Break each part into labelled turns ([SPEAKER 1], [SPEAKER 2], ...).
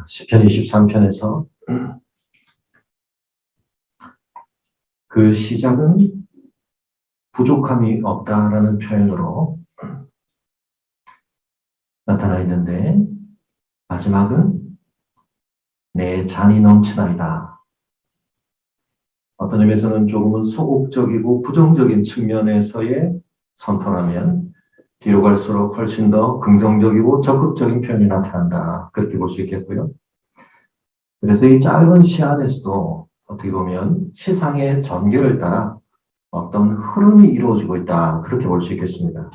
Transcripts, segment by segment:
[SPEAKER 1] 시편 23편에서 그 시작은 부족함이 없다라는 표현으로 나타나 있는데 마지막은 내 잔이 넘치나이다. 어떤 의미에서는 조금은 소극적이고 부정적인 측면에서의 선포라면 뒤로 갈수록 훨씬 더 긍정적이고 적극적인 표현이 나타난다. 그렇게 볼 수 있겠고요. 그래서 이 짧은 시 안에서도 어떻게 보면 시상의 전개를 따라 어떤 흐름이 이루어지고 있다. 그렇게 볼 수 있겠습니다.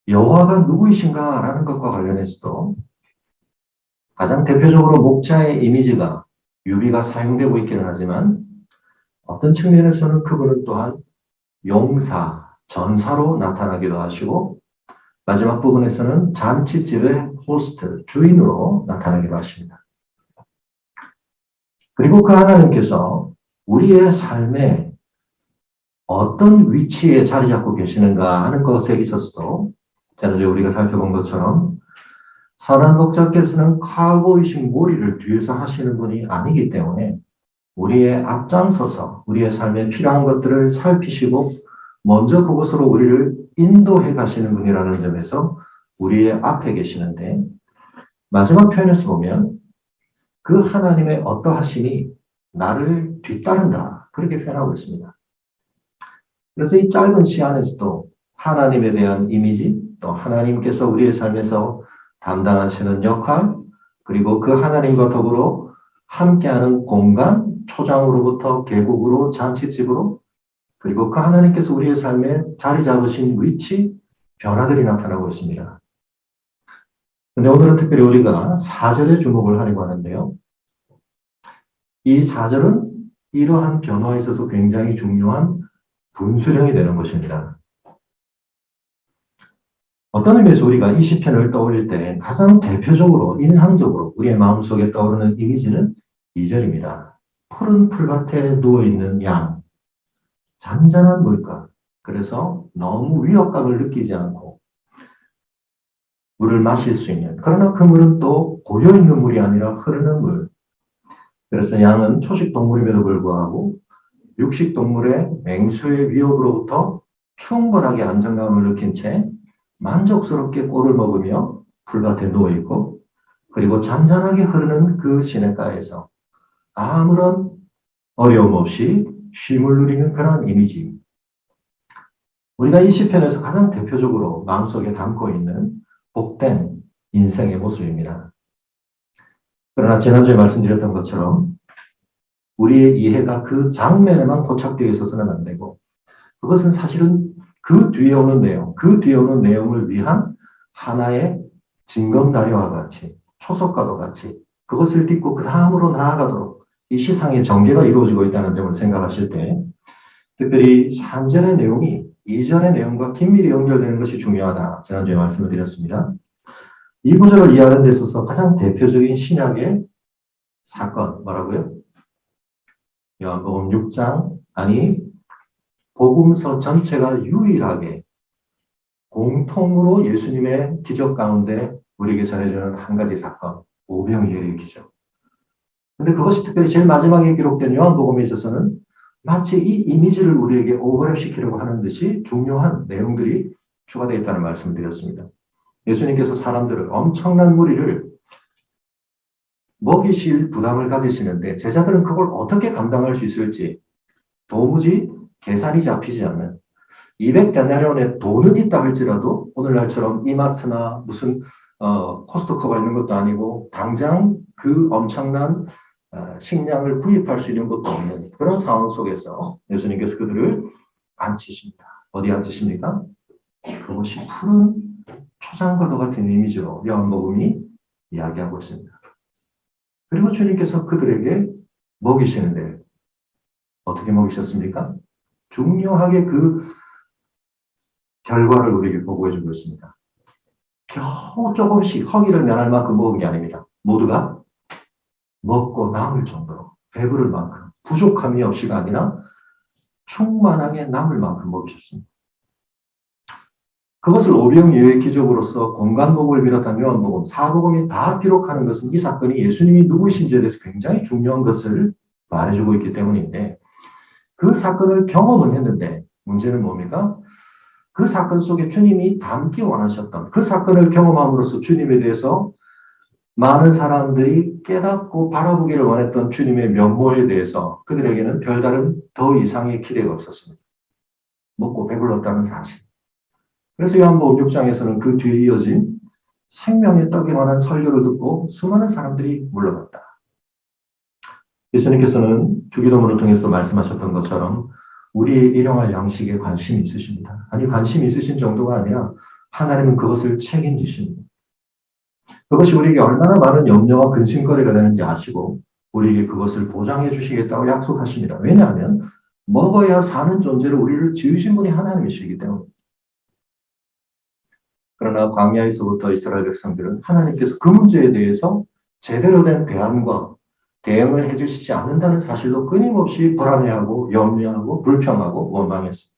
[SPEAKER 1] 여호와가 누구이신가라는 것과 관련해서도 가장 대표적으로 목자의 이미지가 유비가 사용되고 있기는 하지만 어떤 측면에서는 그분은 또한 용사, 전사로 나타나기도 하시고 마지막 부분에서는 잔치집의 호스트, 주인으로 나타나기도 하십니다. 그리고 그 하나님께서 우리의 삶에 어떤 위치에 자리 잡고 계시는가 하는 것에 있어서도 지난주에 우리가 살펴본 것처럼 선한 목자께서는 카우보이식 몰이를 뒤에서 하시는 분이 아니기 때문에 우리의 앞장서서 우리의 삶에 필요한 것들을 살피시고 먼저 그곳으로 우리를 인도해 가시는 분이라는 점에서 우리의 앞에 계시는데 마지막 표현에서 보면 그 하나님의 어떠하심이 나를 뒤따른다. 그렇게 표현하고 있습니다. 그래서 이 짧은 시 안에서도 하나님에 대한 이미지, 또 하나님께서 우리의 삶에서 담당하시는 역할, 그리고 그 하나님과 더불어 함께하는 공간, 초장으로부터 계곡으로 잔치집으로, 그리고 그 하나님께서 우리의 삶에 자리 잡으신 위치, 변화들이 나타나고 있습니다. 근데 오늘은 특별히 우리가 4절에 주목을 하려고 하는데요. 이 4절은 이러한 변화에 있어서 굉장히 중요한 분수령이 되는 것입니다. 어떤 의미에서 우리가 이 시편을 떠올릴 때 가장 대표적으로 인상적으로 우리의 마음속에 떠오르는 이미지는 2절입니다. 푸른 풀밭에 누워있는 양, 잔잔한 물가. 그래서 너무 위협감을 느끼지 않고 물을 마실 수 있는, 그러나 그 물은 또 고여있는 물이 아니라 흐르는 물. 그래서 양은 초식동물임에도 불구하고 육식동물의 맹수의 위협으로부터 충분하게 안정감을 느낀 채 만족스럽게 꼴을 먹으며 풀밭에 누워있고 그리고 잔잔하게 흐르는 그 시냇가에서 아무런 어려움 없이 쉼을 누리는 그런 이미지. 우리가 이 시편에서 가장 대표적으로 마음속에 담고 있는 복된 인생의 모습입니다. 그러나 지난주에 말씀드렸던 것처럼 우리의 이해가 그 장면에만 고착되어 있어서는 안 되고 그것은 사실은 그 뒤에 오는 내용, 그 뒤에 오는 내용을 위한 하나의 징검다리와 같이 초석과도 같이 그것을 딛고 그 다음으로 나아가도록 이 시상의 전개가 이루어지고 있다는 점을 생각하실 때 특별히 3절의 내용이 2절의 내용과 긴밀히 연결되는 것이 중요하다. 지난주에 말씀을 드렸습니다. 이 구절을 이해하는 데 있어서 가장 대표적인 신약의 사건 뭐라고요? 요한복음 6장 복음서 전체가 유일하게 공통으로 예수님의 기적 가운데 우리에게 전해주는 한 가지 사건, 오병이어의 기적. 근데 그것이 특별히 제일 마지막에 기록된 요한복음에 있어서는 마치 이 이미지를 우리에게 오버랩시키려고 하는 듯이 중요한 내용들이 추가되어 있다는 말씀을 드렸습니다. 예수님께서 사람들을 엄청난 무리를 먹이실 부담을 가지시는데 제자들은 그걸 어떻게 감당할 수 있을지 도무지 계산이 잡히지 않는 200데나리온의 돈은 있다 할지라도 오늘날처럼 이마트나 무슨 코스트코가 있는 것도 아니고 당장 그 엄청난 식량을 구입할 수 있는 것도 없는 그런 상황 속에서 예수님께서 그들을 앉히십니다. 어디 앉히십니까? 그것이 푸른 초장과도 같은 이미지로 요한복음이 이야기하고 있습니다. 그리고 주님께서 그들에게 먹이시는데 어떻게 먹이셨습니까? 중요하게 그 결과를 우리에게 보고해주고 있습니다. 겨우 조금씩 허기를 면할 만큼 먹은 게 아닙니다. 모두가 먹고 남을 정도로 배부를 만큼 부족함이 없이가 아니라 충만하게 남을 만큼 먹이셨습니다. 그것을 오병이어의 기적으로서 공간복음을 비롯한 요한복음, 사복음이 다 기록하는 것은 이 사건이 예수님이 누구신지에 대해서 굉장히 중요한 것을 말해주고 있기 때문인데 그 사건을 경험은 했는데 문제는 뭡니까? 그 사건 속에 주님이 담기 원하셨던 그 사건을 경험함으로써 주님에 대해서 많은 사람들이 깨닫고 바라보기를 원했던 주님의 면모에 대해서 그들에게는 별다른 더 이상의 기대가 없었습니다. 먹고 배불렀다는 사실. 그래서 요한복음 6장에서는 그 뒤에 이어진 생명의 떡에 관한 설교를 듣고 수많은 사람들이 물러갔다. 예수님께서는 주기도문을 통해서 말씀하셨던 것처럼 우리의 일용할 양식에 관심이 있으십니다. 아니 관심이 있으신 정도가 아니라 하나님은 그것을 책임지십니다. 그것이 우리에게 얼마나 많은 염려와 근심거리가 되는지 아시고 우리에게 그것을 보장해 주시겠다고 약속하십니다. 왜냐하면 먹어야 사는 존재로 우리를 지으신 분이 하나님이시기 때문입니다. 그러나 광야에서부터 이스라엘 백성들은 하나님께서 그 문제에 대해서 제대로 된 대안과 대응을 해주시지 않는다는 사실로 끊임없이 불안해하고 염려하고 불평하고 원망했습니다.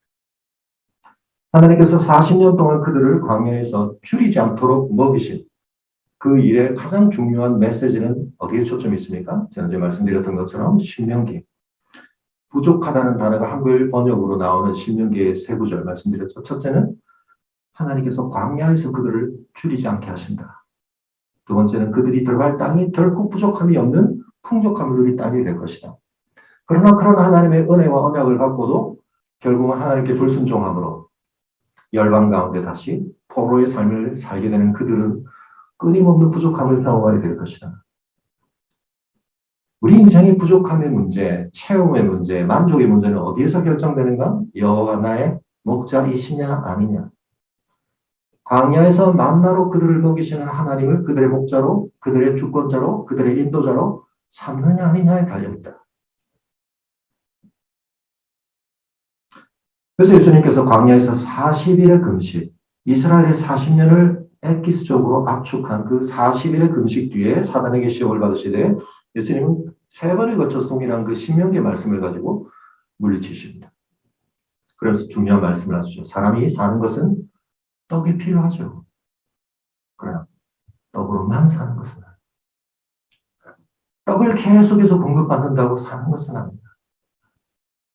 [SPEAKER 1] 하나님께서 40년 동안 그들을 광야에서 줄이지 않도록 먹이신 그 일의 가장 중요한 메시지는 어디에 초점이 있습니까? 지난주에 말씀드렸던 것처럼 신명기. 부족하다는 단어가 한글 번역으로 나오는 신명기의 세 구절 말씀드렸죠. 첫째는 하나님께서 광야에서 그들을 줄이지 않게 하신다. 두 번째는 그들이 들어갈 땅이 결코 부족함이 없는 풍족함을 누릴 땅이 될 것이다. 그러나 그런 하나님의 은혜와 언약을 갖고도 결국은 하나님께 불순종함으로 열방 가운데 다시 포로의 삶을 살게 되는 그들은 끊임없는 부족함을 경험하게 될 것이다. 우리 인생의 부족함의 문제, 체험의 문제, 만족의 문제는 어디에서 결정되는가? 여호와가 나의 목자이시냐 아니냐. 광야에서 만나로 그들을 먹이시는 하나님을 그들의 목자로, 그들의 주권자로, 그들의 인도자로 삼느냐 아니냐에 달려있다. 그래서 예수님께서 광야에서 40일의 금식, 이스라엘의 40년을 엑기스적으로 압축한 그 40일의 금식 뒤에 사단에게 시험을 받으시되 예수님은 세 번에 걸쳐서 동일한 그 신명기의 말씀을 가지고 물리치십니다. 그래서 중요한 말씀을 하시죠. 사람이 사는 것은 떡이 필요하죠. 그러나 떡으로만 사는 것은 아닙니다. 떡을 계속해서 공급받는다고 사는 것은 아닙니다.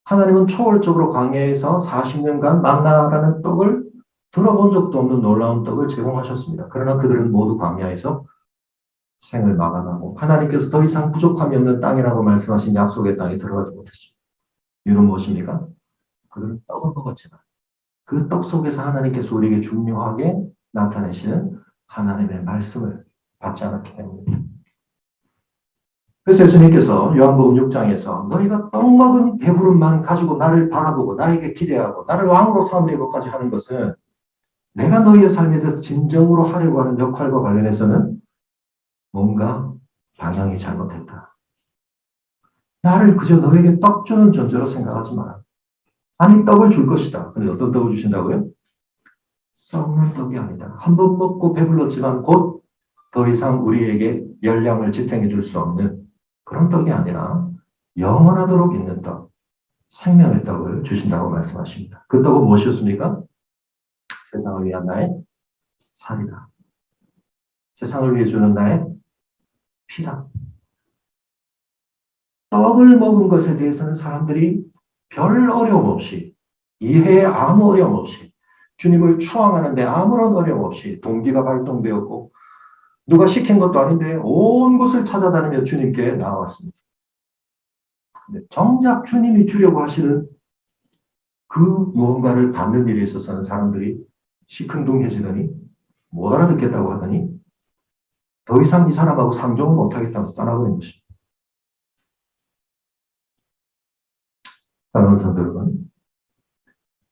[SPEAKER 1] 하나님은 초월적으로 광야에서 40년간 만나라는 떡을 들어본 적도 없는 놀라운 떡을 제공하셨습니다. 그러나 그들은 모두 광야에서 생을 마감하고 하나님께서 더 이상 부족함이 없는 땅이라고 말씀하신 약속의 땅에 들어가지 못했습니다. 이유는 무엇입니까? 그들은 떡을 먹었지만 그 떡 속에서 하나님께서 우리에게 중요하게 나타내시는 하나님의 말씀을 받지 않았기 때문입니다. 그래서 예수님께서 요한복음 6장에서 너희가 떡 먹은 배부름만 가지고 나를 바라보고 나에게 기대하고 나를 왕으로 삼으려고까지 하는 것은 내가 너희의 삶에 대해서 진정으로 하려고 하는 역할과 관련해서는 뭔가 방향이 잘못했다. 나를 그저 너에게 떡 주는 존재로 생각하지 마라. 아니 떡을 줄 것이다. 근데 어떤 떡을 주신다고요? 썩는 떡이 아니다. 한 번 먹고 배불렀지만 곧 더 이상 우리에게 열량을 지탱해 줄 수 없는 그런 떡이 아니라 영원하도록 있는 떡, 생명의 떡을 주신다고 말씀하십니다. 그 떡은 무엇이었습니까? 세상을 위한 나의 살이다. 세상을 위해 주는 나의 피다. 떡을 먹은 것에 대해서는 사람들이 별 어려움 없이, 이해에 아무 어려움 없이, 주님을 추앙하는데 아무런 어려움 없이 동기가 발동되었고, 누가 시킨 것도 아닌데 온 곳을 찾아다니며 주님께 나아왔습니다. 근데 정작 주님이 주려고 하시는 그 무언가를 받는 일에 있어서는 사람들이 시큰둥해지더니 못 알아듣겠다고 하더니 더 이상 이 사람하고 상종을 못하겠다고 떠나버린 것입니다. 사랑하는 성도 여러분,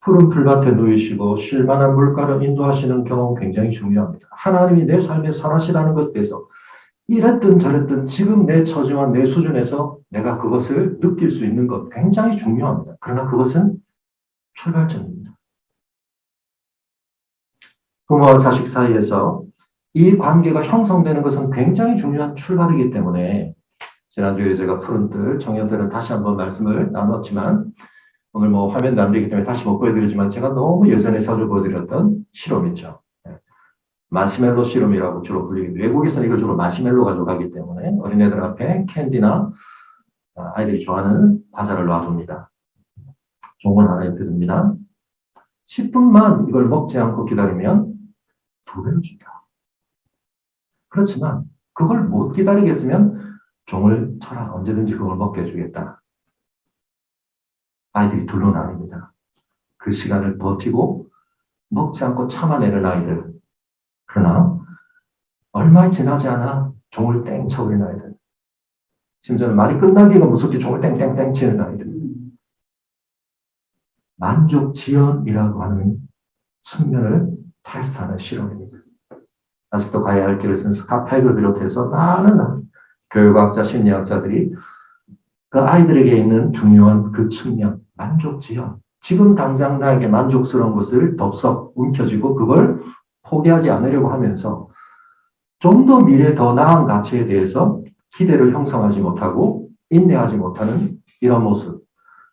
[SPEAKER 1] 푸른 풀밭에 누이시고 쉴만한 물가를 인도하시는 경험 굉장히 중요합니다. 하나님이 내 삶에 선하시다는 것에 대해서 이랬든 저랬든 지금 내 처지와 내 수준에서 내가 그것을 느낄 수 있는 것 굉장히 중요합니다. 그러나 그것은 출발점입니다. 부모와 자식 사이에서 이 관계가 형성되는 것은 굉장히 중요한 출발이기 때문에 지난주에 제가 푸른들, 청년들은 다시 한번 말씀을 나눴지만 오늘 화면도 안 되기 때문에 다시 못 보여드리지만 제가 너무 예전에 자주 보여드렸던 시럽 있죠. 예. 마시멜로 시럽이라고 주로 불리고 외국에서는 이걸 주로 마시멜로 가져가기 때문에 어린애들 앞에 캔디나 아이들이 좋아하는 과자를 놔둡니다. 종을 하나에 드립니다. 10분만 이걸 먹지 않고 기다리면 2배를 준다. 그렇지만 그걸 못 기다리겠으면 종을 쳐라. 언제든지 그걸 먹게 해주겠다. 아이들이 둘로 나뉩니다. 그 시간을 버티고 먹지 않고 참아내는 아이들. 그러나 얼마 지나지 않아 종을 땡 쳐버린 아이들. 심지어는 말이 끝나기가 무섭게 종을 땡땡땡 치는 아이들. 만족지연이라고 하는 측면을 테스트하는 실험입니다. 아직도 가야 할 길을 쓴 스카펠을 비롯해서 많은 교육학자, 심리학자들이 그 아이들에게 있는 중요한 그 측면, 만족지연. 지금 당장 나에게 만족스러운 것을 덥석 움켜쥐고 그걸 포기하지 않으려고 하면서 좀 더 미래 더 나은 가치에 대해서 기대를 형성하지 못하고 인내하지 못하는 이런 모습.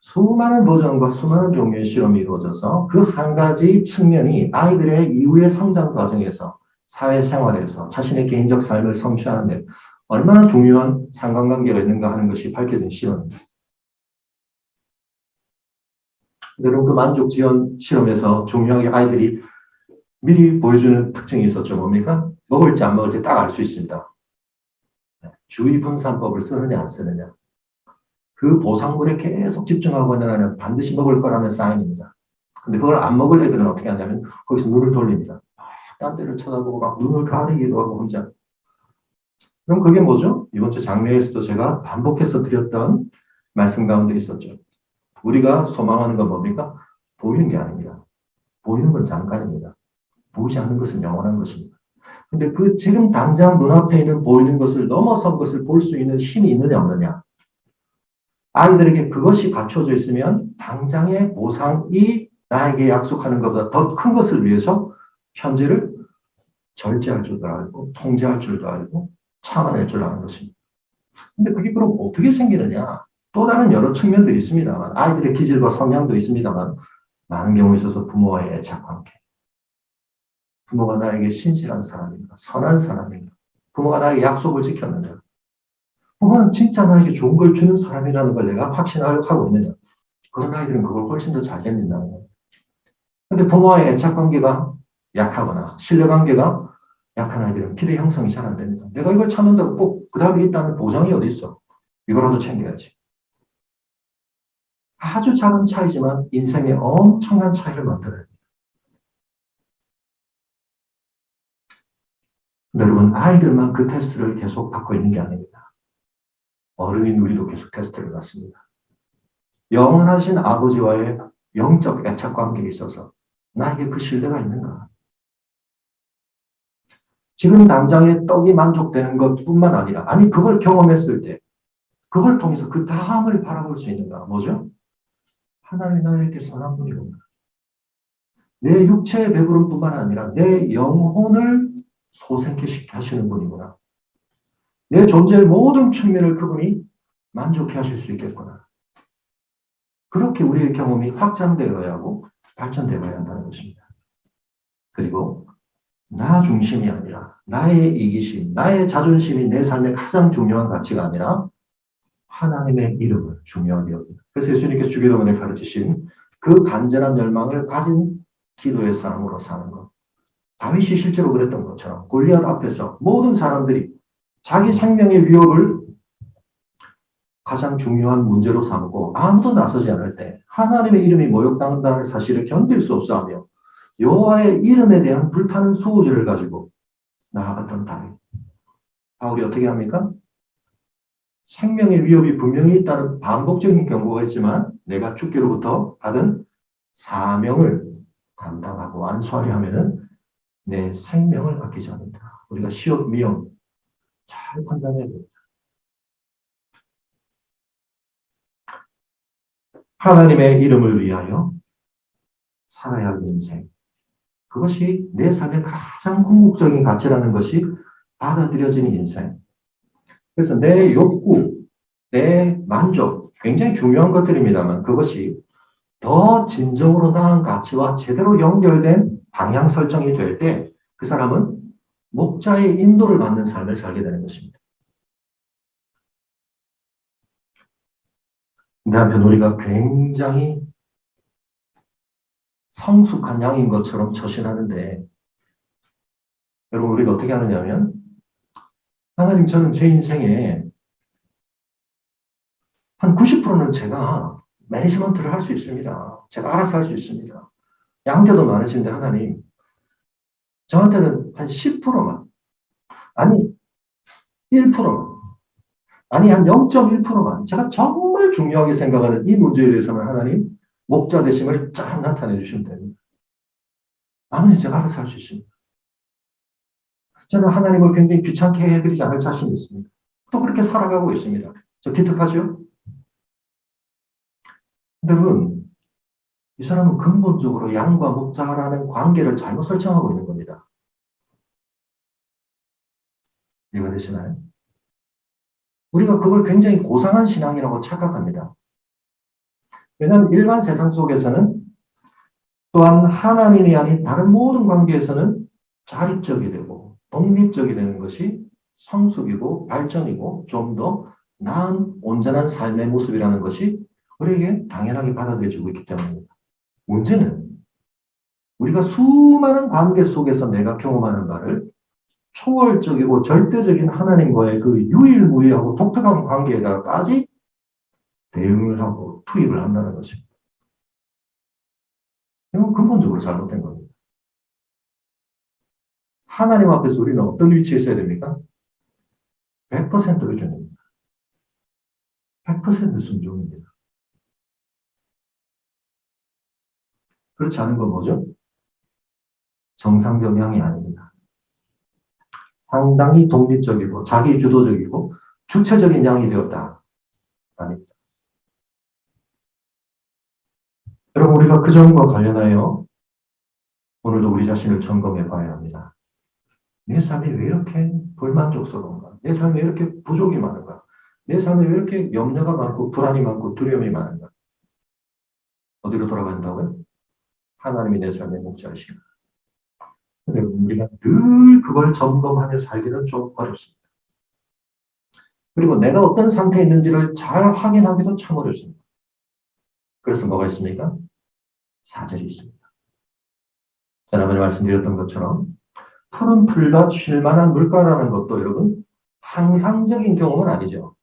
[SPEAKER 1] 수많은 버전과 수많은 종류의 실험이 이루어져서 그 한 가지 측면이 아이들의 이후의 성장 과정에서 사회생활에서 자신의 개인적 삶을 성취하는 데 얼마나 중요한 상관관계가 있는가 하는 것이 밝혀진 실험입니다. 여러분 그 만족지연 실험에서 중요하게 아이들이 미리 보여주는 특징이 있었죠. 뭡니까? 먹을지 안 먹을지 딱 알 수 있습니다. 주의분산법을 쓰느냐 안 쓰느냐. 그 보상물에 계속 집중하고 있는 아이는 반드시 먹을 거라는 사인입니다. 근데 그걸 안 먹을 애들은 어떻게 하냐면 거기서 눈을 돌립니다. 딴 데를 쳐다보고 막 눈을 가리기도 하고 혼자. 그럼 그게 뭐죠? 이번 주 장례에서도 제가 반복해서 드렸던 말씀 가운데 있었죠. 우리가 소망하는 건 뭡니까? 보이는 게 아닙니다. 보이는 건 잠깐입니다. 보이지 않는 것은 영원한 것입니다. 근데 그 지금 당장 눈앞에 있는 보이는 것을 넘어선 것을 볼 수 있는 힘이 있느냐 없느냐. 아이들에게 그것이 갖춰져 있으면 당장의 보상이 나에게 약속하는 것보다 더 큰 것을 위해서 현재를 절제할 줄도 알고 통제할 줄도 알고 참아낼 줄 아는 것입니다. 근데 그게 그럼 어떻게 생기느냐? 또 다른 여러 측면들이 있습니다만 아이들의 기질과 성향도 있습니다만 많은 경우에 있어서 부모와의 애착관계. 부모가 나에게 신실한 사람인가? 선한 사람인가? 부모가 나에게 약속을 지켰느냐? 부모는 진짜 나에게 좋은 걸 주는 사람이라는 걸 내가 확신하고 있느냐? 그런 아이들은 그걸 훨씬 더 잘 견딘다는 거예요. 근데 부모와의 애착관계가 약하거나 신뢰관계가 약한 아이들은 기대 형성이 잘 안 됩니다. 내가 이걸 참는다고 꼭 그 다음에 있다는 보장이 어디 있어? 이거라도 챙겨야지. 아주 작은 차이지만 인생에 엄청난 차이를 만들어요. 여러분, 아이들만 그 테스트를 계속 받고 있는 게 아닙니다. 어른인 우리도 계속 테스트를 받습니다. 영원하신 아버지와의 영적 애착 관계에 있어서 나에게 그 신뢰가 있는가? 지금 당장의 떡이 만족되는 것뿐만 아니라, 아니, 그걸 경험했을 때, 그걸 통해서 그 다음을 바라볼 수 있는가? 뭐죠? 하나님 나에게 선한 분이구나. 내 육체의 배부름뿐만 아니라 내 영혼을 소생케 하시는 분이구나. 내 존재의 모든 측면을 그분이 만족해 하실 수 있겠구나. 그렇게 우리의 경험이 확장되어야 하고 발전되어야 한다는 것입니다. 그리고 나 중심이 아니라 나의 이기심, 나의 자존심이 내 삶의 가장 중요한 가치가 아니라 하나님의 이름을 중요하게 여깁니다. 그래서 예수님께서 주기도문에 가르치신 그 간절한 열망을 가진 기도의 사람으로 사는 것. 다윗이 실제로 그랬던 것처럼 골리앗 앞에서 모든 사람들이 자기 생명의 위협을 가장 중요한 문제로 삼고 아무도 나서지 않을 때 하나님의 이름이 모욕당한다는 사실을 견딜 수 없어하며 여호와의 이름에 대한 불타는 수호지를 가지고 나아갔던 다윗. 바울이 어떻게 합니까? 생명의 위협이 분명히 있다는 반복적인 경고가 있지만 내가 주께로부터 받은 사명을 감당하고 완수하려 하면은 내 생명을 아끼지 않는다. 우리가 시옷 미움 잘 판단해야 됩니다. 하나님의 이름을 위하여 살아야 할 인생. 그것이 내 삶의 가장 궁극적인 가치라는 것이 받아들여지는 인생. 그래서 내 욕구, 내 만족, 굉장히 중요한 것들입니다만 그것이 더 진정으로 나은 가치와 제대로 연결된 방향 설정이 될 때 그 사람은 목자의 인도를 받는 삶을 살게 되는 것입니다. 근데 한편 우리가 굉장히 성숙한 양인 것처럼 처신하는데 여러분 우리가 어떻게 하느냐면 하나님 저는 제 인생에 한 90%는 제가 매니지먼트를 할 수 있습니다. 제가 알아서 할 수 있습니다. 양자도 많으신데 하나님 저한테는 한 10%만 아니 1%만 아니 한 0.1%만 제가 정말 중요하게 생각하는 이 문제에 대해서는 하나님 목자 되심을 쫙 나타내 주시면 됩니다. 나머지 제가 알아서 할 수 있습니다. 저는 하나님을 굉장히 귀찮게 해드리지 않을 자신이 있습니다. 또 그렇게 살아가고 있습니다. 저 기특하죠? 여러분, 이 사람은 근본적으로 양과 목자라는 관계를 잘못 설정하고 있는 겁니다. 이해가 되시나요? 우리가 그걸 굉장히 고상한 신앙이라고 착각합니다. 왜냐하면 일반 세상 속에서는 또한 하나님이 아닌 다른 모든 관계에서는 자립적이 되고 독립적이 되는 것이 성숙이고 발전이고 좀 더 나은 온전한 삶의 모습이라는 것이 우리에게 당연하게 받아들여지고 있기 때문입니다. 문제는 우리가 수많은 관계 속에서 내가 경험하는 바를 초월적이고 절대적인 하나님과의 그 유일무이하고 독특한 관계에다가까지 대응을 하고 투입을 한다는 것입니다. 이건 근본적으로 잘못된 겁니다. 하나님 앞에서 우리는 어떤 위치에 있어야 됩니까? 100% 의존입니다. 100% 순종입니다. 그렇지 않은 건 뭐죠? 정상적 양이 아닙니다. 상당히 독립적이고 자기주도적이고 주체적인 양이 되었다. 아닙니다. 여러분 우리가 그 점과 관련하여 오늘도 우리 자신을 점검해 봐야 합니다. 내 삶이 왜 이렇게 불만족스러운가? 내 삶이 왜 이렇게 부족이 많은가? 내 삶에 왜 이렇게 염려가 많고 불안이 많고 두려움이 많은가? 어디로 돌아간다고요? 하나님이 내 삶의 목자이시다. 근데 우리가 늘 그걸 점검하며 살기는 좀 어렵습니다. 그리고 내가 어떤 상태에 있는지를 잘 확인하기도 참 어렵습니다. 그래서 뭐가 있습니까? 사절이 있습니다. 지난번에 말씀드렸던 것처럼 푸른 풀밭 쉴만한 물가라는 것도 여러분 항상적인 경험은 아니죠.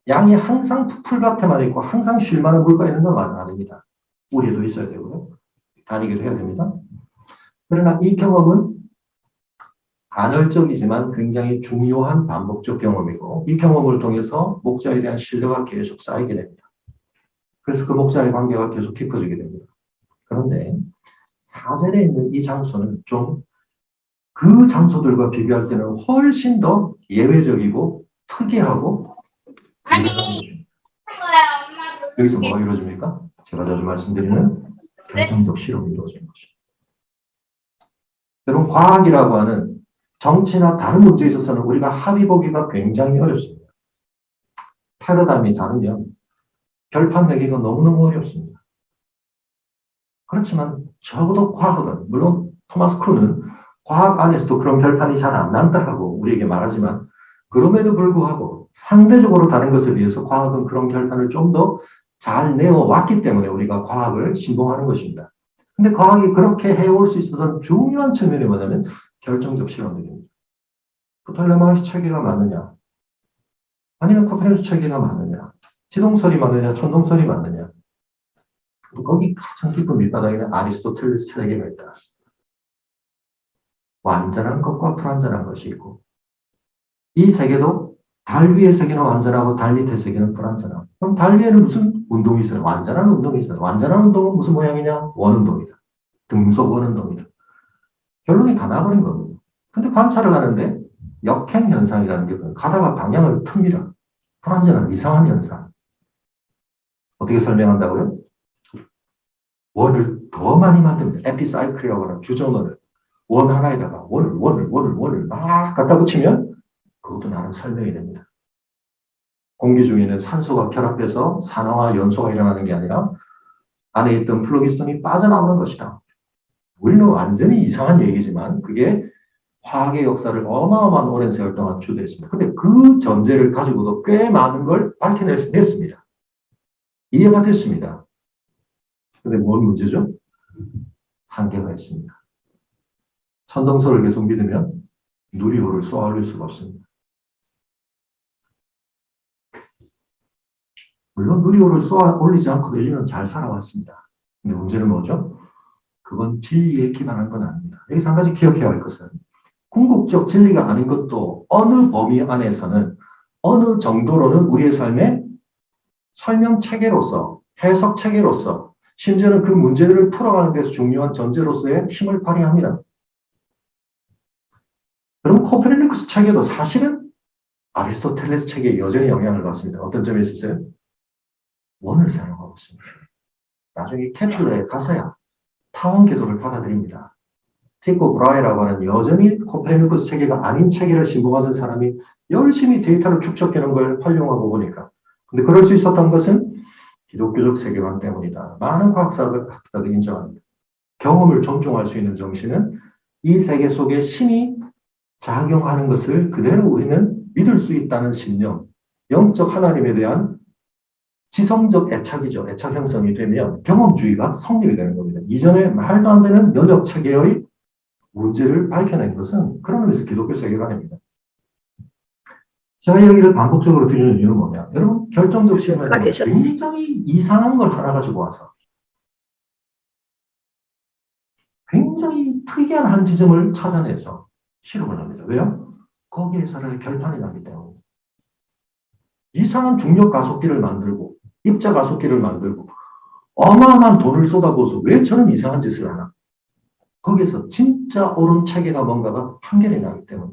[SPEAKER 1] 양이 항상 풀밭에만 있고 항상 쉴만한 물가에 있는 건 아닙니다. 우리도 있어야 되고요. 다니기도 해야 됩니다. 그러나 이 경험은 간헐적이지만 굉장히 중요한 반복적 경험이고 이 경험을 통해서 목자에 대한 신뢰가 계속 쌓이게 됩니다. 그래서 그 목자의 관계가 계속 깊어지게 됩니다. 그런데 사절에 있는 이 장소는 좀 그 장소들과 비교할 때는 훨씬 더 예외적이고 특이하고 여기서 뭐가 이루어집니까? 제가 자주 말씀드리는 결정적 실험이 이루어지는 것입니다. 여러분 과학이라고 하는 정치나 다른 문제에 있어서는 우리가 합의 보기가 굉장히 어렵습니다. 패러다임이 다르면 결판 내기가 너무너무 어렵습니다. 그렇지만 적어도 과학은 물론 토마스 쿤은 과학 안에서도 그런 결판이 잘 안 난다라고 우리에게 말하지만 그럼에도 불구하고 상대적으로 다른 것에 비해서 과학은 그런 결판을 좀 더 잘 내어왔기 때문에 우리가 과학을 신봉하는 것입니다. 근데 과학이 그렇게 해올 수 있었던 중요한 측면이 뭐냐면 결정적 실험들입니다. 프톨레마이스 체계가 맞느냐 아니면 코페르니쿠스 체계가 맞느냐 지동설이 맞느냐 천동설이 맞느냐 거기 가장 깊은 밑바닥에는 아리스토텔레스 체계가 있다. 완전한 것과 불완전한 것이 있고 이 세계도 달 위의 세계는 완전하고 달 밑의 세계는 불완전하고 그럼 달 위에는 무슨 운동이 있어요? 완전한 운동이 있어요. 완전한 운동은 무슨 모양이냐? 원운동이다. 등속 원운동이다. 결론이 다 나버린 겁니다. 근데 관찰을 하는데 역행 현상이라는 게 가다가 방향을 틉니다. 불완전한 이상한 현상. 어떻게 설명한다고요? 원을 더 많이 만듭니다. 에피사이클이라고 하는 주전원을 원 하나에다가 원을 막 갖다 붙이면 그것도 나름 설명이 됩니다. 공기 중에는 산소가 결합해서 산화와 연소가 일어나는 게 아니라 안에 있던 플로기스톤이 빠져나오는 것이다. 우리는 완전히 이상한 얘기지만 그게 화학의 역사를 어마어마한 오랜 세월 동안 주도했습니다. 근데 그 전제를 가지고도 꽤 많은 걸 밝혀냈습니다. 이해가 됐습니다. 근데 뭔 문제죠? 한계가 있습니다. 천동설을 계속 믿으면 누리호를 쏘아 올릴 수가 없습니다. 물론 누리호를 쏘아 올리지 않고도 인류는 잘 살아왔습니다. 근데 문제는 뭐죠? 그건 진리에 기반한 건 아닙니다. 여기서 한 가지 기억해야 할 것은 궁극적 진리가 아닌 것도 어느 범위 안에서는 어느 정도로는 우리의 삶의 설명 체계로서 해석 체계로서 심지어는 그 문제들을 풀어가는 데서 중요한 전제로서의 힘을 발휘합니다. 그럼 코페르니쿠스 체계도 사실은 아리스토텔레스 체계에 여전히 영향을 받습니다. 어떤 점에 있었어요? 원을 사용하고 있습니다. 나중에 케플러에 가서야 타원 궤도를 받아들입니다. 티코 브라이라고 하는 여전히 코페르니쿠스 체계가 아닌 체계를 신봉하던 사람이 열심히 데이터를 축적해놓은 걸 활용하고 보니까. 근데 그럴 수 있었던 것은 기독교적 세계관 때문이다. 많은 과학자들이 인정합니다. 경험을 존중할 수 있는 정신은 이 세계 속에 신이 작용하는 것을 그대로 우리는 믿을 수 있다는 신념, 영적 하나님에 대한 지성적 애착이죠. 애착 형성이 되면 경험주의가 성립이 되는 겁니다. 이전에 말도 안 되는 연역 체계의 문제를 밝혀낸 것은 그런 의미에서 기독교 세계관입니다. 제가 여기를 반복적으로 드리는 이유는 뭐냐. 여러분, 결정적 시험에서 굉장히 이상한 걸 하나 가지고 와서 굉장히 특이한 한 지점을 찾아내서 실험을 합니다. 왜요? 거기에서는 결판이 나기 때문에. 이상한 중력 가속기를 만들고 입자 가속기를 만들고 어마어마한 돈을 쏟아부어서 왜 저런 이상한 짓을 하나? 거기서 진짜 옳은 체계가 뭔가가 판결이 나기 때문에.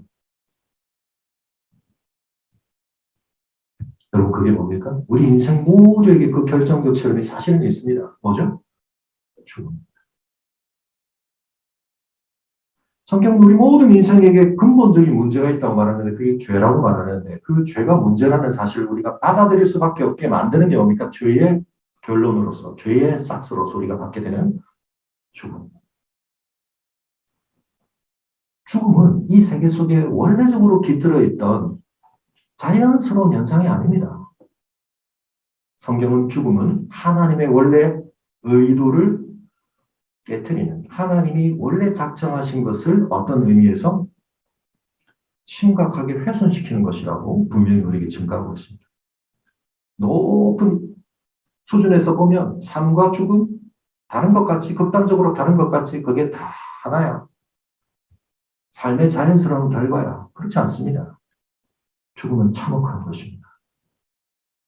[SPEAKER 1] 여러분 그게 뭡니까? 우리 인생 모두에게 그 결정적 체험이 사실은 있습니다. 뭐죠? 죽음. 성경은 우리 모든 인생에게 근본적인 문제가 있다고 말하는데 그게 죄라고 말하는데 그 죄가 문제라는 사실을 우리가 받아들일 수밖에 없게 만드는 게 뭡니까? 죄의 결론으로서 죄의 싹스로서 우리가 받게 되는 죽음. 죽음은 이 세계 속에 원래적으로 깃들어 있던 자연스러운 현상이 아닙니다. 성경은 죽음은 하나님의 원래 의도를 깨트리는 하나님이 원래 작정하신 것을 어떤 의미에서 심각하게 훼손시키는 것이라고 분명히 우리에게 증가하고 있습니다. 높은 수준에서 보면 삶과 죽음, 다른 것 같이 극단적으로 다른 것 같이 그게 다 하나야. 삶의 자연스러운 결과야. 그렇지 않습니다. 죽음은 참혹한 것입니다.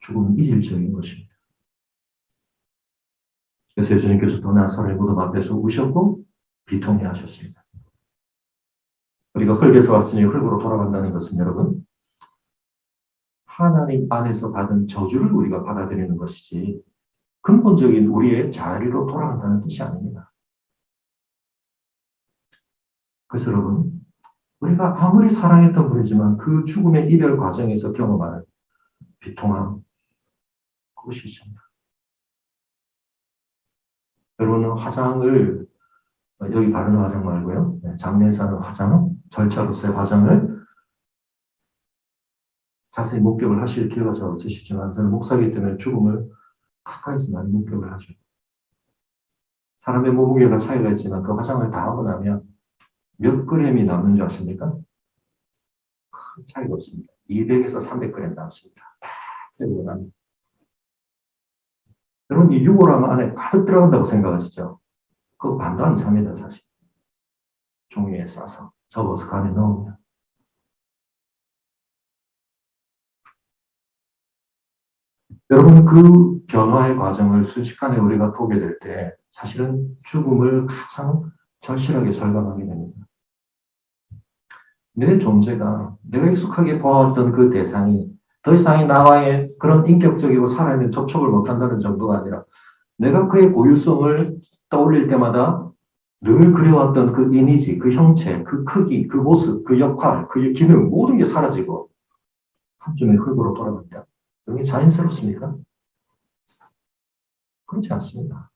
[SPEAKER 1] 죽음은 이질적인 것입니다. 그래서 예수님께서도 나사로의 무덤 앞에서 우셨고 비통해 하셨습니다. 우리가 흙에서 왔으니 흙으로 돌아간다는 것은 여러분 하나님 안에서 받은 저주를 우리가 받아들이는 것이지 근본적인 우리의 자리로 돌아간다는 뜻이 아닙니다. 그래서 여러분 우리가 아무리 사랑했던 분이지만 그 죽음의 이별 과정에서 경험하는 비통함 그것이 있습니다. 여러분은 화장을 여기 바르는 화장 말고요. 장례사는 화장, 절차로서의 화장을 자세히 목격을 하실 기회가 잘 없으시지만 저는 목사이기 때문에 죽음을 가까이서 많이 목격을 하죠. 사람의 몸무게가 차이가 있지만 그 화장을 다 하고 나면 몇 그램이 남는 줄 아십니까? 큰 차이가 없습니다. 200에서 300g 남습니다. 다 태우고 나면. 여러분 이 유골함 안에 가득 들어간다고 생각하시죠? 그거 반도 안 찹니다 사실. 종이에 싸서 접어서 간에 넣으면. 여러분 그 변화의 과정을 순식간에 우리가 보게 될 때 사실은 죽음을 가장 절실하게 절감하게 됩니다. 내 존재가 내가 익숙하게 보아왔던 그 대상이 더 이상의 나와의 그런 인격적이고 살아있는 접촉을 못한다는 정도가 아니라 내가 그의 고유성을 떠올릴 때마다 늘 그려왔던 그 이미지, 그 형체, 그 크기, 그 모습, 그 역할, 그 기능 모든 게 사라지고 한줌의 흙으로 돌아갑니다. 그게 자연스럽습니까? 그렇지 않습니다.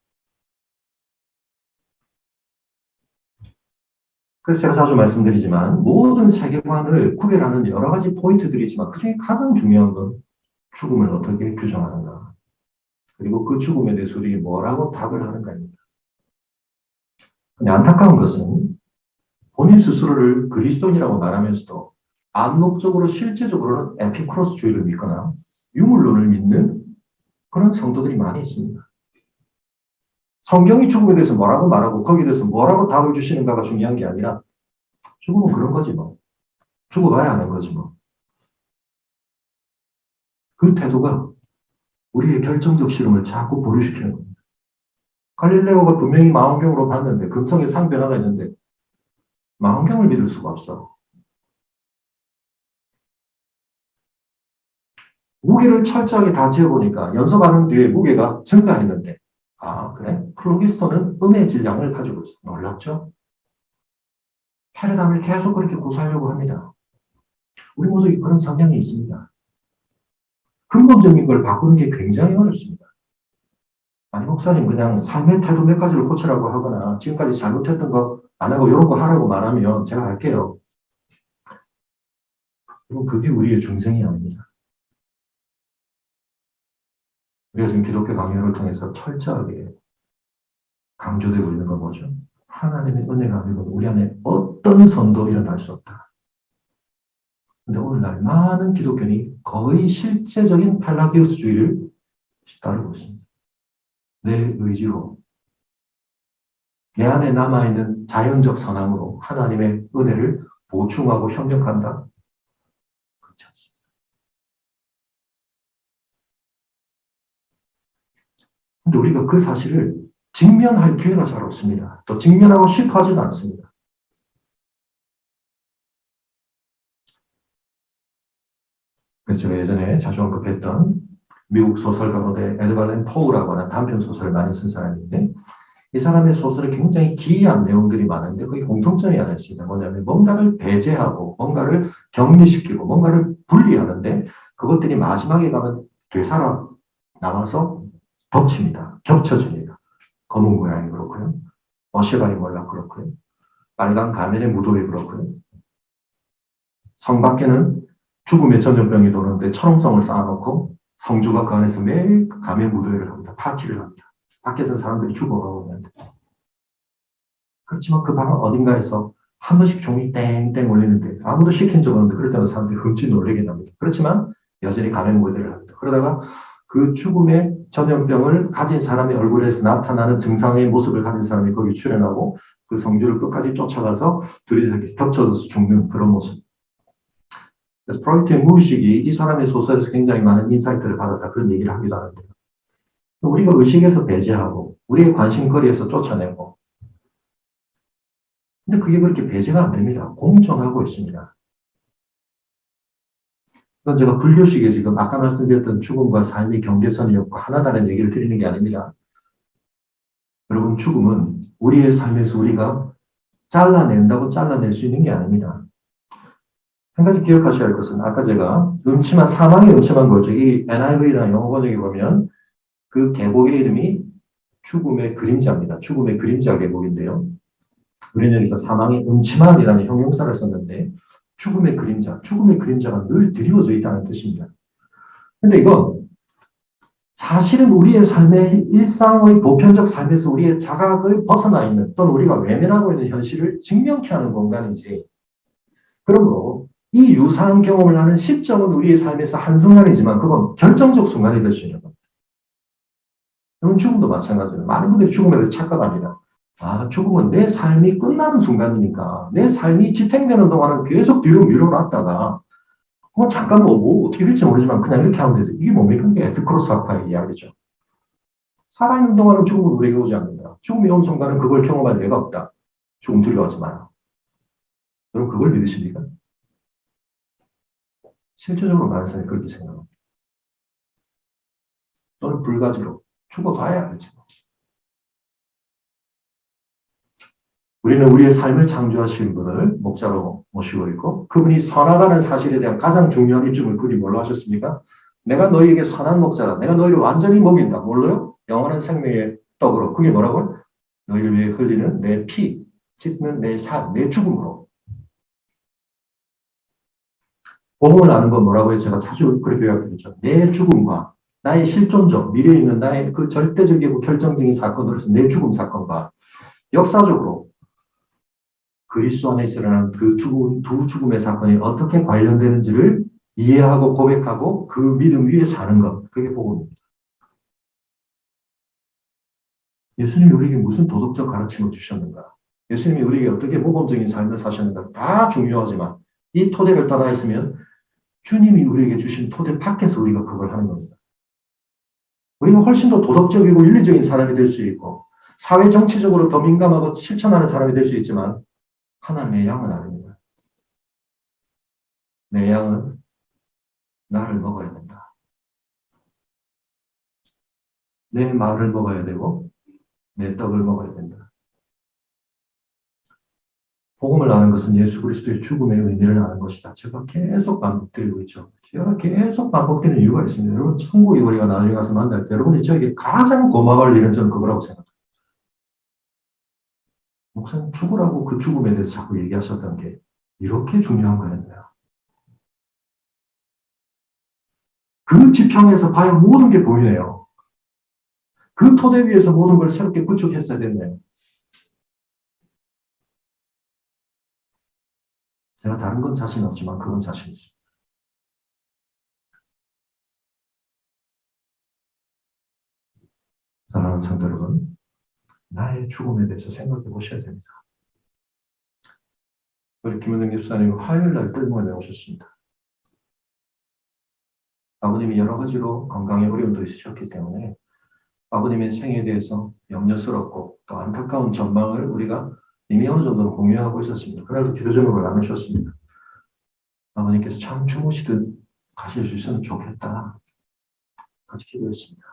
[SPEAKER 1] 그래서 제가 자주 말씀드리지만 모든 세계관을 구별하는 여러 가지 포인트들이 있지만 그중에 가장 중요한 건 죽음을 어떻게 규정하는가. 그리고 그 죽음에 대해서 우리가 뭐라고 답을 하는가입니다. 근데 안타까운 것은 본인 스스로를 그리스도인이라고 말하면서도 암묵적으로 실제적으로는 에피쿠로스주의를 믿거나 유물론을 믿는 그런 성도들이 많이 있습니다. 성경이 죽음에 대해서 뭐라고 말하고 거기에 대해서 뭐라고 답을 주시는가가 중요한 게 아니라 죽음은 그런 거지 뭐. 죽어봐야 하는 거지 뭐. 그 태도가 우리의 결정적 실험을 자꾸 보류시키는 겁니다. 갈릴레오가 분명히 망원경으로 봤는데 금성에 상 변화가 있는데 망원경을 믿을 수가 없어. 무게를 철저하게 다 재어보니까 연소반응 뒤에 무게가 증가했는데 아 그래? 플로기스톤은 음의 질량을 가지고 있어. 놀랍죠? 패러다임을 계속 그렇게 고수하려고 합니다. 우리 모두 그런 성향이 있습니다. 근본적인 걸 바꾸는 게 굉장히 어렵습니다. 아니 목사님 그냥 삶의 태도 몇 가지를 고치라고 하거나 지금까지 잘못했던 거 안 하고 이런 거 하라고 말하면 제가 할게요. 그럼 그게 우리의 중생이 아닙니다. 우리가 지금 기독교 강연을 통해서 철저하게 강조되고 있는 건 뭐죠? 하나님의 은혜가 아니면 우리 안에 어떤 선도 일어날 수 없다. 근데 오늘날 많은 기독교인이 거의 실제적인 팔라기우스주의를 따르고 있습니다. 내 의지로 내 안에 남아있는 자연적 선함으로 하나님의 은혜를 보충하고 협력한다? 그렇지 않습니다. 근데 우리가 그 사실을 직면할 기회가 잘 없습니다. 또 직면하고 싶어 하지는 않습니다. 그래서 제가 예전에 자주 언급했던 미국 소설가 모델 에드가 랜 포우라고 하는 단편 소설을 많이 쓴 사람인데 이 사람의 소설에 굉장히 기이한 내용들이 많은데 거기 공통점이 하나 있습니다. 뭐냐면 뭔가를 배제하고 뭔가를 격리시키고 뭔가를 분리하는데 그것들이 마지막에 가면 되살아 나와서 덮칩니다. 겹쳐집니다. 검은 고양이 그렇고요. 어시바리 몰락 그렇고요. 빨간 가면의 무도회 그렇고요. 성 밖에는 죽음의 전염병이 도는데 철옹성을 쌓아놓고 성주가 그 안에서 매일 가면 무도회를 합니다. 파티를 합니다. 밖에서 사람들이 죽어가고 있는데. 그렇지만 그 방 어딘가에서 한 번씩 종이 땡땡 울리는데 아무도 시킨 적 없는데 그럴 때마다 사람들이 흠칫 놀라게 합니다. 그렇지만 여전히 가면 무도회를 합니다. 그러다가 그 죽음의 전염병을 가진 사람의 얼굴에서 나타나는 증상의 모습을 가진 사람이 거기 출연하고 그 성주를 끝까지 쫓아가서 둘이 이렇게 겹쳐져서 죽는 그런 모습. 그래서 프로이트의 무의식이 이 사람의 소설에서 굉장히 많은 인사이트를 받았다. 그런 얘기를 하기도 하는데요. 우리가 의식에서 배제하고 우리의 관심거리에서 쫓아내고 근데 그게 그렇게 배제가 안 됩니다. 공존하고 있습니다. 이건 제가 불교식에 지금 아까 말씀드렸던 죽음과 삶의 경계선이 없고 하나다는 얘기를 드리는 게 아닙니다. 여러분 죽음은 우리의 삶에서 우리가 잘라낸다고 잘라낼 수 있는 게 아닙니다. 한 가지 기억하셔야 할 것은 아까 제가 사망의 음침한 거죠. 이 NIV라는 영어 번역에 보면 그 계곡의 이름이 죽음의 그림자입니다. 죽음의 그림자 계곡인데요. 우리는 여기서 사망의 음침함이라는 형용사를 썼는데 죽음의 그림자가 늘 드리워져 있다는 뜻입니다. 근데 이건 사실은 우리의 삶의 일상의 보편적 삶에서 우리의 자각을 벗어나 있는 또는 우리가 외면하고 있는 현실을 증명케 하는 공간이지. 그러므로 이 유사한 경험을 하는 시점은 우리의 삶에서 한순간이지만 그건 결정적 순간이 될 수 있는 겁니다. 여러분 죽음도 마찬가지예요. 많은 분들이 죽음에 대해서 착각합니다. 아, 죽음은 내 삶이 끝나는 순간이니까 내 삶이 지탱되는 동안은 계속 뒤로 밀어놨다가 그건 잠깐 뭐 어떻게 될지 모르지만 그냥 이렇게 하면 되죠. 이게 뭡니까? 이게 에피크로스 학파의 이야기죠. 살아있는 동안은 죽음은 우리에게 오지 않는다. 죽음이 온 순간은 그걸 경험할 예가 없다. 죽음 두려워하지 마요. 여러분 그걸 믿으십니까? 실제적으로 많은 사람이 그렇게 생각합니다. 또는 불가지로 죽어봐야 알지. 우리는 우리의 삶을 창조하신 분을 목자로 모시고 있고 그분이 선하다는 사실에 대한 가장 중요한 입증을 그분이 뭘로 하셨습니까? 내가 너희에게 선한 목자다. 내가 너희를 완전히 먹인다. 뭘로요? 영원한 생명의 떡으로. 그게 뭐라고요? 너희를 위해 흘리는 내 피. 찍는 내 죽음으로. 복음을 아는 건 뭐라고 해서 제가 자주 그렇게 요약드렸죠. 내 죽음과 나의 실존적, 미래에 있는 나의 그 절대적이고 결정적인 사건으로서 내 죽음 사건과 역사적으로 그리스도 안에서 일어난 그 두 죽음의 사건이 어떻게 관련되는지를 이해하고 고백하고 그 믿음 위에 사는 것. 그게 복음입니다. 예수님이 우리에게 무슨 도덕적 가르침을 주셨는가? 예수님이 우리에게 어떻게 모범적인 삶을 사셨는가? 다 중요하지만 이 토대를 따라 있으면 주님이 우리에게 주신 토대 밖에서 우리가 그걸 하는 겁니다. 우리가 훨씬 더 도덕적이고 윤리적인 사람이 될 수 있고 사회 정치적으로 더 민감하고 실천하는 사람이 될 수 있지만 하나님의 양은 아닙니다. 내 양은 나를 먹어야 된다. 내 말을 먹어야 되고 내 떡을 먹어야 된다. 복음을 아는 것은 예수 그리스도의 죽음의 의미를 아는 것이다. 제가 계속 반복드리고 있죠. 제가 계속 반복되는 이유가 있습니다. 여러분, 천국에 우리가 나중에 가서 만날 때 여러분이 저에게 가장 고마워할 일은 저는 그거라고 생각합니다. 목사님 죽으라고 그 죽음에 대해서 자꾸 얘기하셨던 게 이렇게 중요한 거였나요? 그 지평에서 봐야 모든 게 보이네요. 그 토대 위에서 모든 걸 새롭게 구축했어야 됐네요. 제가 다른 건 자신 없지만 그건 자신 있습니다. 사랑하는 성도 여러분, 나의 죽음에 대해서 생각해 보셔야 됩니다. 우리 김은영 집사님은 화요일 날 뜰모에 오셨습니다. 아버님이 여러 가지로 건강에 어려움도 있으셨기 때문에 아버님의 생에 대해서 염려스럽고 또 안타까운 전망을 우리가 이미 어느 정도는 공유하고 있었습니다. 그날도 기도 제목을 나누셨습니다. 아버님께서 참 주무시듯 가실 수 있으면 좋겠다. 같이 기도했습니다.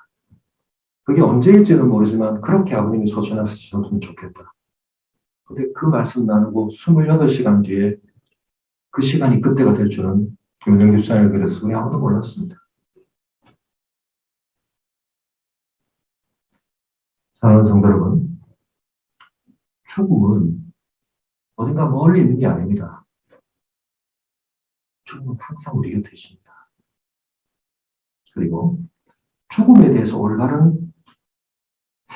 [SPEAKER 1] 그게 언제일지는 모르지만 그렇게 아버님이 소천하셨으면 좋겠다. 근데 그 말씀 나누고 28시간 뒤에 그 시간이 그때가 될 줄은 김은영 집사님을 그래서 우리 아무도 몰랐습니다. 사랑하는 성도 여러분, 죽음은 어딘가 멀리 있는 게 아닙니다. 죽음은 항상 우리 곁에 있습니다. 그리고 죽음에 대해서 올바른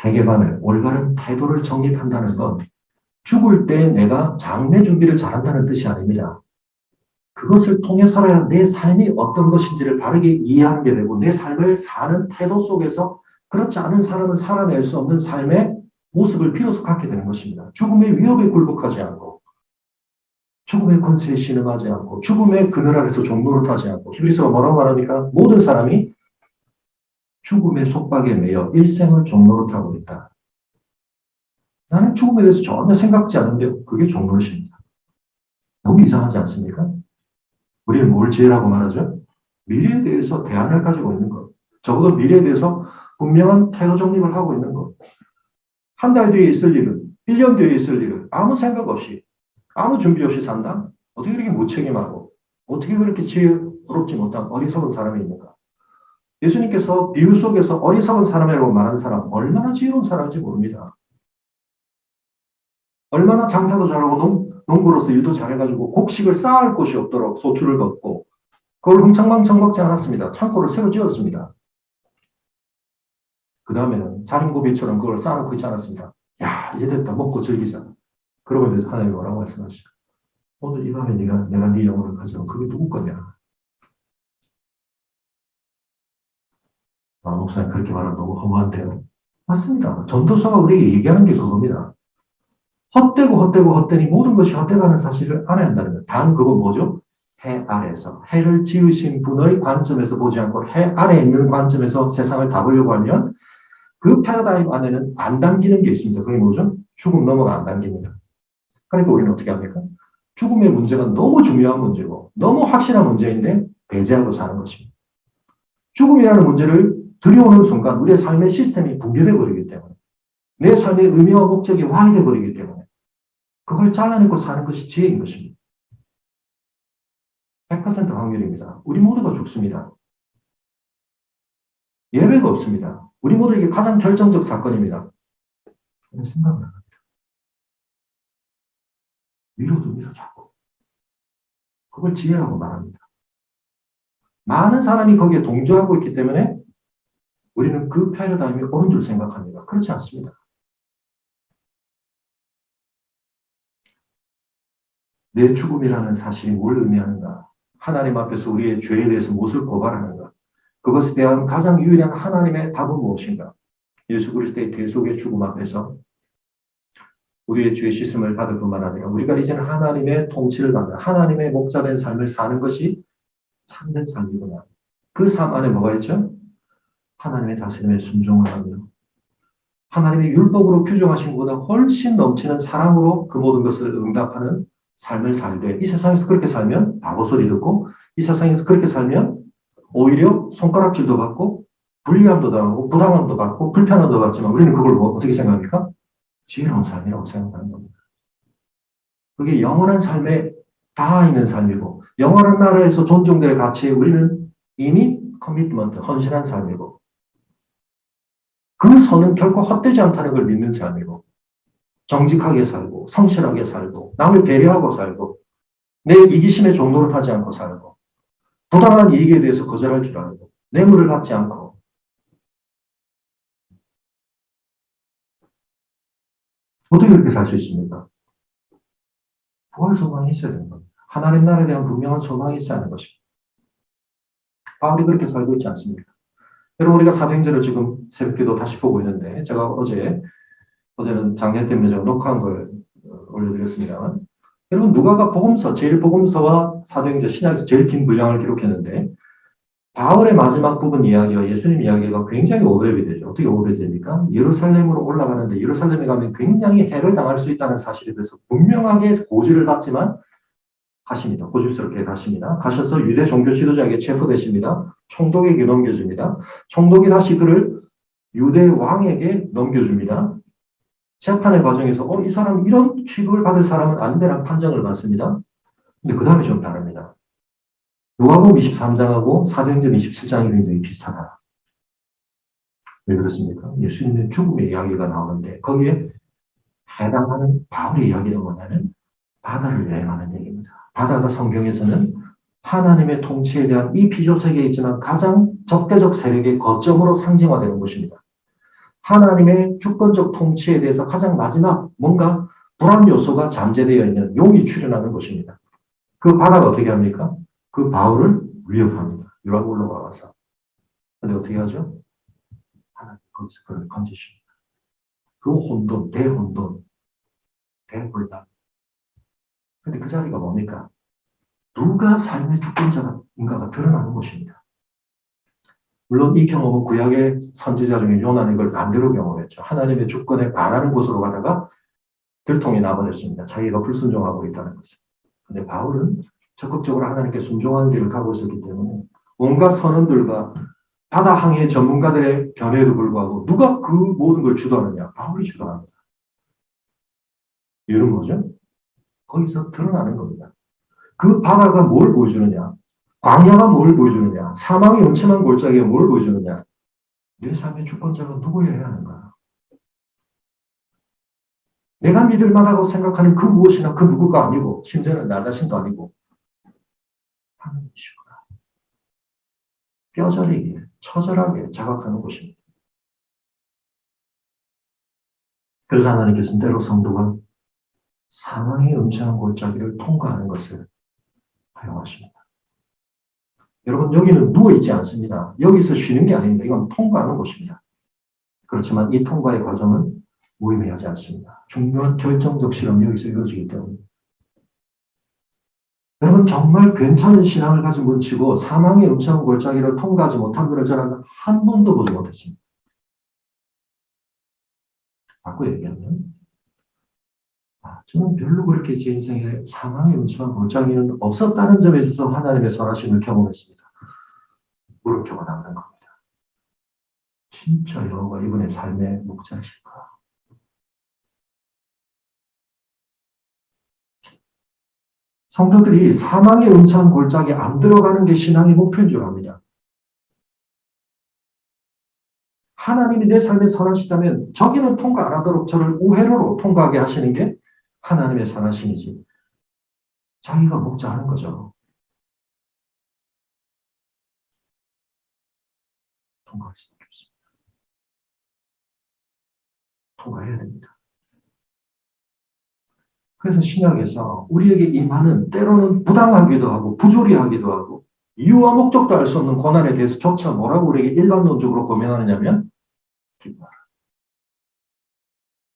[SPEAKER 1] 세계관을, 올바른 태도를 정립한다는 건 죽을 때 내가 장례 준비를 잘한다는 뜻이 아닙니다. 그것을 통해서라야 내 삶이 어떤 것인지를 바르게 이해하는 게 되고 내 삶을 사는 태도 속에서 그렇지 않은 사람은 살아낼 수 없는 삶의 모습을 비로소 갖게 되는 것입니다. 죽음의 위협에 굴복하지 않고 죽음의 권세에 신음하지 않고 죽음의 그늘 아래서 종노릇하지 않고 히브리서가 뭐라고 말합니까? 모든 사람이 죽음의 속박에 매여 일생을 종노릇하고 있다. 나는 죽음에 대해서 전혀 생각지 않는데 그게 종노릇입니다. 너무 이상하지 않습니까? 우리는 뭘 지혜라고 말하죠? 미래에 대해서 대안을 가지고 있는 것. 적어도 미래에 대해서 분명한 태도 정립을 하고 있는 것. 한 달 뒤에 있을 일은, 1년 뒤에 있을 일은 아무 생각 없이, 아무 준비 없이 산다? 어떻게 그렇게 무책임하고, 어떻게 그렇게 지혜롭지 못한 어리석은 사람이 있는가? 예수님께서 비유 속에서 어리석은 사람이라고 말한 사람, 얼마나 지혜로운 사람인지 모릅니다. 얼마나 장사도 잘하고 농부로서 일도 잘해가지고 곡식을 쌓을 곳이 없도록 소출을 걷고, 그걸 흥청망청 먹지 않았습니다. 창고를 새로 지었습니다. 그 다음에는 자린고비처럼 그걸 쌓아놓고 있지 않았습니다. 야, 이제 됐다. 먹고 즐기자. 그러고 이제 하나님이 뭐라고 말씀하시죠? 오늘 이 밤에 내가 네 영혼을 가져온 그게 누구 거냐? 아, 목사님 그렇게 말하면 너무 허무한데요. 맞습니다. 전도서가 우리에게 얘기하는 게 그겁니다. 헛되니 모든 것이 헛되다는 사실을 알아야 한다는 거예요. 단 그건 뭐죠? 해 아래에서 해를 지으신 분의 관점에서 보지 않고 해 아래에 있는 관점에서 세상을 다 보려고 하면 그 패러다임 안에는 안 담기는 게 있습니다. 그게 뭐죠? 죽음 넘어가 안 담깁니다. 그러니까 우리는 어떻게 합니까? 죽음의 문제가 너무 중요한 문제고 너무 확실한 문제인데 배제하고 사는 것입니다. 죽음이라는 문제를 들여오는 순간 우리의 삶의 시스템이 붕괴되어 버리기 때문에 내 삶의 의미와 목적이 와해되어 버리기 때문에 그걸 잘라내고 사는 것이 지혜인 것입니다. 100% 확률입니다. 우리 모두가 죽습니다. 예외가 없습니다. 우리 모두에게 가장 결정적 사건입니다. 생각을 밀어둡니다, 자꾸. 그걸 지혜라고 말합니다. 많은 사람이 거기에 동조하고 있기 때문에 우리는 그 패러다임이 옳은 줄 생각합니다. 그렇지 않습니다. 내 죽음이라는 사실이 뭘 의미하는가? 하나님 앞에서 우리의 죄에 대해서 무엇을 고발하는가? 그것에 대한 가장 유일한 하나님의 답은 무엇인가? 예수 그리스도의 대속의 죽음 앞에서 우리의 죄 씻음을 받을 뿐만 아니라 우리가 이제는 하나님의 통치를 받는 하나님의 목자된 삶을 사는 것이 참된 삶이구나. 그 삶 안에 뭐가 있죠? 하나님의 다스림에 순종을 하며 하나님의 율법으로 규정하신 것보다 훨씬 넘치는 사랑으로 그 모든 것을 응답하는 삶을 살되 이 세상에서 그렇게 살면 바보 소리 듣고 이 세상에서 그렇게 살면 오히려 손가락질도 받고 불리함도 당하고 부당함도 받고 불편함도 받지만 우리는 그걸 어떻게 생각합니까? 지혜로운 삶이라고 생각하는 겁니다. 그게 영원한 삶에 닿아 있는 삶이고 영원한 나라에서 존중될 가치에 우리는 이미 커미트먼트, 헌신한 삶이고 그 선은 결코 헛되지 않다는 걸 믿는 삶이고 정직하게 살고 성실하게 살고 남을 배려하고 살고 내 이기심에 종노를 타지 않고 살고 부당한 이익에 대해서 거절할 줄 알고 뇌물을 받지 않고 어떻게 그렇게 살 수 있습니까? 부활 소망이 있어야 되는 겁니다. 하나님 나라에 대한 분명한 소망이 있어야 하는 것입니다. 바울이 그렇게 살고 있지 않습니까? 여러분 우리가 사도행전을 지금 새벽기도 다시 보고 있는데 제가 어제는 장례 때문에 제가 녹화한 걸 올려드렸습니다만 여러분 누가가 복음서 제일 복음서와 사도행전 신약에서 제일 긴 분량을 기록했는데 바울의 마지막 부분 이야기와 예수님 이야기가 굉장히 오버랩이 되죠. 어떻게 오버랩이 됩니까? 예루살렘으로 올라가는데 예루살렘에 가면 굉장히 해를 당할 수 있다는 사실에 대해서 분명하게 고지를 받지만 하십니다. 고집스럽게 가십니다. 가셔서 유대 종교 지도자에게 체포되십니다. 총독에게 넘겨줍니다. 총독이 다시 그를 유대 왕에게 넘겨줍니다. 재판의 과정에서 이 사람 이런 취급을 받을 사람은 아닌데라는 판정을 받습니다. 근데 그 다음에 좀 다릅니다. 누가복음 23장하고 사도행전 27장이 굉장히 비슷하다. 왜 그렇습니까? 예수님의 죽음의 이야기가 나오는데 거기에 해당하는 바울의 이야기는 뭐냐면 바다를 여행하는 얘기입니다. 바다가 성경에서는 하나님의 통치에 대한 이 비조세계에 있지만 가장 적대적 세력의 거점으로 상징화되는 것입니다. 하나님의 주권적 통치에 대해서 가장 마지막 뭔가 불안 요소가 잠재되어 있는 용이 출현하는 것입니다. 그 바다가 어떻게 합니까? 그 바울을 위협합니다. 유라고 올라가서. 근데 어떻게 하죠? 하나님 거기서 그를 건지십니다. 그 혼돈, 대혼돈, 대불란. 근데 그 자리가 뭡니까? 누가 삶의 주권자인가가 드러나는 것입니다. 물론 이 경험은 구약의 선지자 중에 요나는 이걸 반대로 경험했죠. 하나님의 주권에 반하는 곳으로 가다가 들통이 나버렸습니다. 자기가 불순종하고 있다는 것을. 근데 바울은 적극적으로 하나님께 순종하는 길을 가고 있었기 때문에 온갖 선원들과 바다 항해 전문가들의 변호에도 불구하고 누가 그 모든 걸 주도하느냐? 바울이 주도합니다. 이유는 뭐죠? 거기서 드러나는 겁니다. 그 바다가 뭘 보여주느냐? 광야가 뭘 보여주느냐? 사망의 음침한 골짜기가 뭘 보여주느냐? 내 삶의 주권자가 누구여야 하는가? 내가 믿을 만하다고 생각하는 그 무엇이나 그 누구가 아니고 심지어는 나 자신도 아니고 하나님이시구나. 뼈저리게 처절하게 자각하는 것입니다. 그래서 하나님께서는 때로 성도가 사망의 음침한 골짜기를 통과하는 것을 허용하십니다. 여러분 여기는 누워있지 않습니다. 여기서 쉬는 게 아닙니다. 이건 통과하는 곳입니다. 그렇지만 이 통과의 과정은 무의미하지 않습니다. 중요한 결정적 실험이 여기서 이루어지기 때문에 여러분 정말 괜찮은 신앙을 가진 분치고 사망의 음침한 골짜기를 통과하지 못한 분을 저는 한 번도 보지 못했습니다. 바꿔 얘기하면 저는 별로 그렇게 제 인생에 사망의 음침한 골짜기는 없었다는 점에 있어서 하나님의 선하심을 경험했습니다. 물음표가 남는 겁니다. 진짜 여호와 이분의 삶의 목자이실까? 성도들이 사망의 음침한 골짜기에 안 들어가는 게 신앙의 목표인 줄 압니다. 하나님이 내 삶에 선하시다면 저기는 통과 안 하도록 저를 우회로로 통과하게 하시는 게 하나님의 선하심이지. 자기가 목자하는 거죠. 통과할 수밖에 없습니다. 통과해야 됩니다. 그래서 신약에서 우리에게 임하는 때로는 부당하기도 하고 부조리하기도 하고 이유와 목적도 알 수 없는 고난에 대해서조차 뭐라고 우리에게 일반론적으로 고민하느냐면 기뻐하라.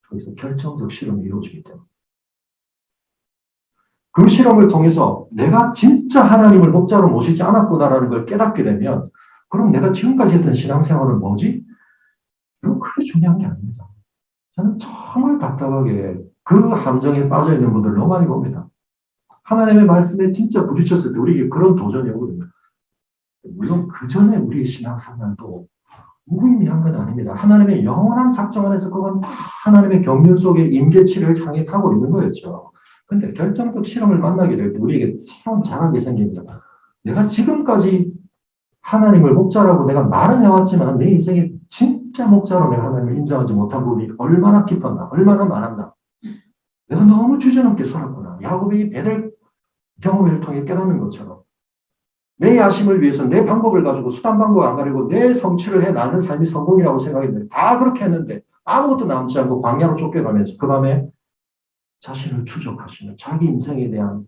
[SPEAKER 1] 거기서 결정적 실험이 이루어지기 때문에 그 실험을 통해서 내가 진짜 하나님을 목자로 모시지 않았구나라는 걸 깨닫게 되면 그럼 내가 지금까지 했던 신앙생활은 뭐지? 이거 크게 중요한 게 아닙니다. 저는 정말 답답하게 그 함정에 빠져 있는 분들을 너무 많이 봅니다. 하나님의 말씀에 진짜 부딪혔을 때 우리에게 그런 도전이 오거든요. 물론 그 전에 우리의 신앙생활도 무의미한 건 아닙니다. 하나님의 영원한 작정 안에서 그건 다 하나님의 경륜 속에 임계치를 향해 가고 있는 거였죠. 근데 결정적 실험을 만나게 될 때 우리에게 새로운 자각이 생깁니다. 내가 지금까지 하나님을 목자라고 내가 말은 해왔지만 내 인생에 진짜 목자로 내가 하나님을 인정하지 못한 부분이 얼마나 깊었나, 얼마나 많았나. 내가 너무 주저넘게 살았구나. 야곱이 베델 경험을 통해 깨닫는 것처럼 내 야심을 위해서 내 방법을 가지고 수단 방법 안 가리고 내 성취를 해 나는 삶이 성공이라고 생각했는데 다 그렇게 했는데 아무것도 남지 않고 광야로 쫓겨가면서 그 밤에 자신을 추적하시는 자기 인생에 대한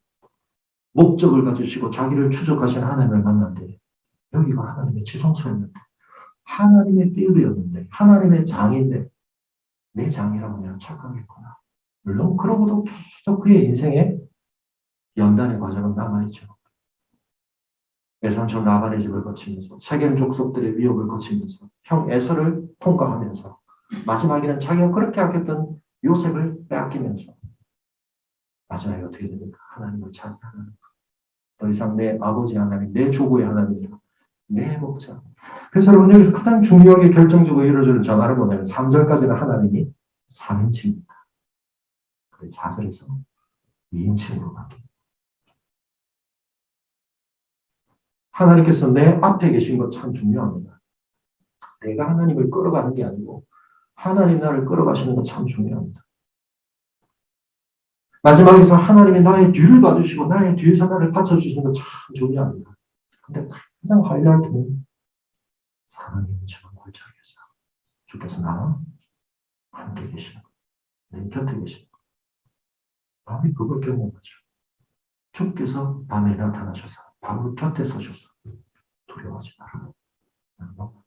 [SPEAKER 1] 목적을 가지시고 자기를 추적하신 하나님을 만났는데 여기가 하나님의 지성소였는데 하나님의 필드였는데 하나님의 장인데 내 장이라고 내가 착각했구나. 물론 그러고도 계속 그의 인생에 연단의 과정은 남아있죠. 외삼촌 라반의 집을 거치면서 세겜 족속들의 위협을 거치면서 형 에서를 통과하면서 마지막에는 자기가 그렇게 아꼈던 요셉을 빼앗기면서 마지막에 어떻게 됩니까? 하나님을 찬양하는 더 이상 내 아버지 하나님, 내 조부의 하나님이라 내 목자. 그래서 여러분 여기서 가장 중요하게 결정적으로 이루어지는 전화를 뭐냐면 3절까지는 하나님이 3인칭입니다. 4절에서 2인칭으로 바뀝니다. 하나님께서 내 앞에 계신 것 참 중요합니다. 내가 하나님을 끌어가는 게 아니고 하나님 나를 끌어가시는 것 참 중요합니다. 마지막에서 하나님이 나의 뒤를 봐주시고 나의 뒤에서 나를 받쳐주시는 것 참 중요합니다. 근데 가장 하이라이트는 하나님은 지금 골짜기에서 주께서 나와 함께 계시는 것, 내 곁에 계시는 것. 밤이 그걸 경험하죠. 주께서 밤에 나타나셔서 바로 곁에 서셔서 두려워하지 말라고.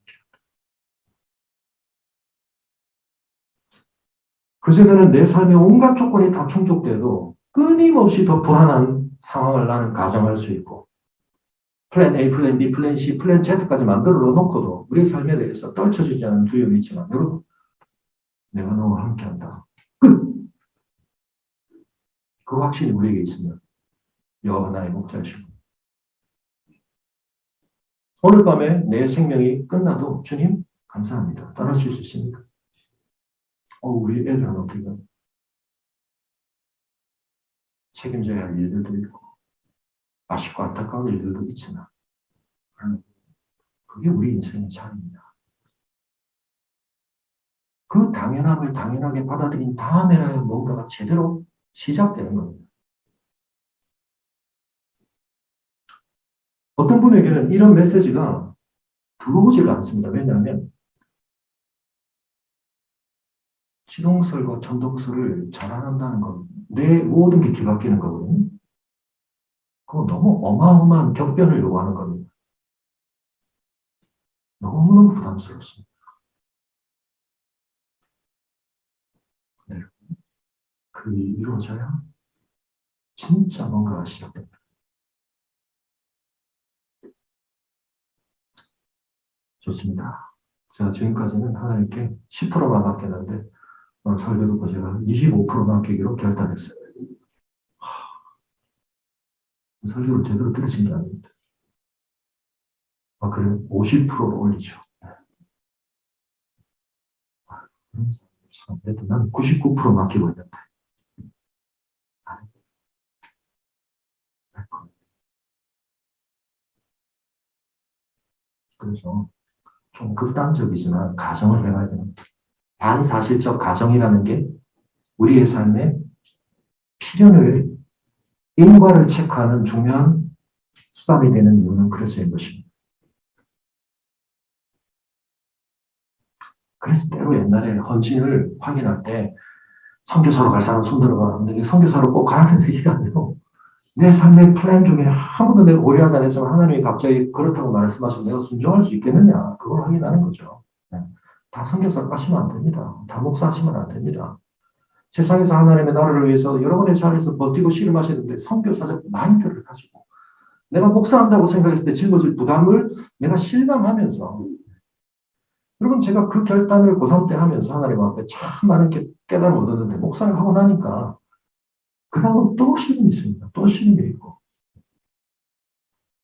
[SPEAKER 1] 그제는 내 삶의 온갖 조건이 다 충족돼도 끊임없이 더 불안한 상황을 나는 가정할 수 있고 플랜 A, 플랜 B, 플랜 C, 플랜 Z까지 만들어 놓고도 우리 삶에 대해서 떨쳐지지 않은 두려움이 있지만 여러분 내가 너와 함께한다. 끝! 그 확신이 우리에게 있으면 여호와 나의 목자이시고 오늘 밤에 내 생명이 끝나도 주님 감사합니다. 따라하실 수 있습니까? 우리 애들은 어떻게 책임져야 할 일들도 있고 아쉽고 안타까운 일들도 있지만 그게 우리 인생의 삶입니다. 그 당연함을 당연하게 받아들인 다음에는 뭔가가 제대로 시작되는 겁니다. 어떤 분에게는 이런 메시지가 들어오질 않습니다. 왜냐하면 지동설과 전동설을 잘 안 한다는 건 내 모든 게 뒤바뀌는 거거든요. 그거 너무 어마어마한 격변을 요구하는 겁니다. 너무너무 부담스럽습니다. 네. 그 일이 이루어져야 진짜 뭔가가 시작됩니다. 좋습니다. 제가 지금까지는 하나님께 10%만 맡겼는데 오늘 설교 듣고 제가 25% 맡기기로 결단했어요. 설교를 제대로 들으신 게 아닙니다. 그래요? 50%로 올리죠. 그래도 난 99% 맡기고 있는데. 그래서 좀 극단적이지만 가정을 해봐야 됩니다. 반사실적 가정이라는 게 우리의 삶에 필연을 인과를 체크하는 중요한 수단이 되는 이유는 그래서인 것입니다. 그래서 때로 옛날에 헌신을 확인할 때 선교사로 갈 사람 손 들어봐. 근데 선교사로 꼭 가라는 얘기가 아니고 내 삶의 플랜 중에 한 번도 내가 고려하지 않았지만 하나님이 갑자기 그렇다고 말씀하시면 내가 순종할 수 있겠느냐. 그걸 확인하는 거죠. 네. 다 선교사로 가시면 안 됩니다. 다 목사하시면 안 됩니다. 세상에서 하나님의 나라를 위해서 여러분의 자리에서 버티고 씨름하시는데 선교사적 마인드를 가지고 내가 목사한다고 생각했을 때 짊어질 부담을 내가 실감하면서 여러분 제가 그 결단을 고3 때 하면서 하나님 앞에 참 많은 깨달음을 얻었는데 목사를 하고 나니까 그 다음은 또 씨름이 있습니다. 또 씨름이 있고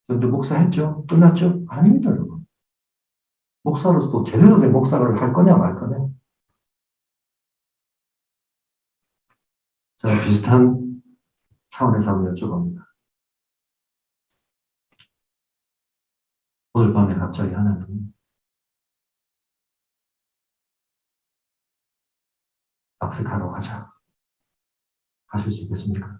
[SPEAKER 1] 근데 목사 했죠? 끝났죠? 아닙니다 여러분. 목사로서도 제대로 된 목사를 할 거냐 말 거냐. 제가 비슷한 차원에서 한번 여쭤봅니다. 오늘 밤에 갑자기 하나님 아프리카로 가자. 하실 수 있겠습니까?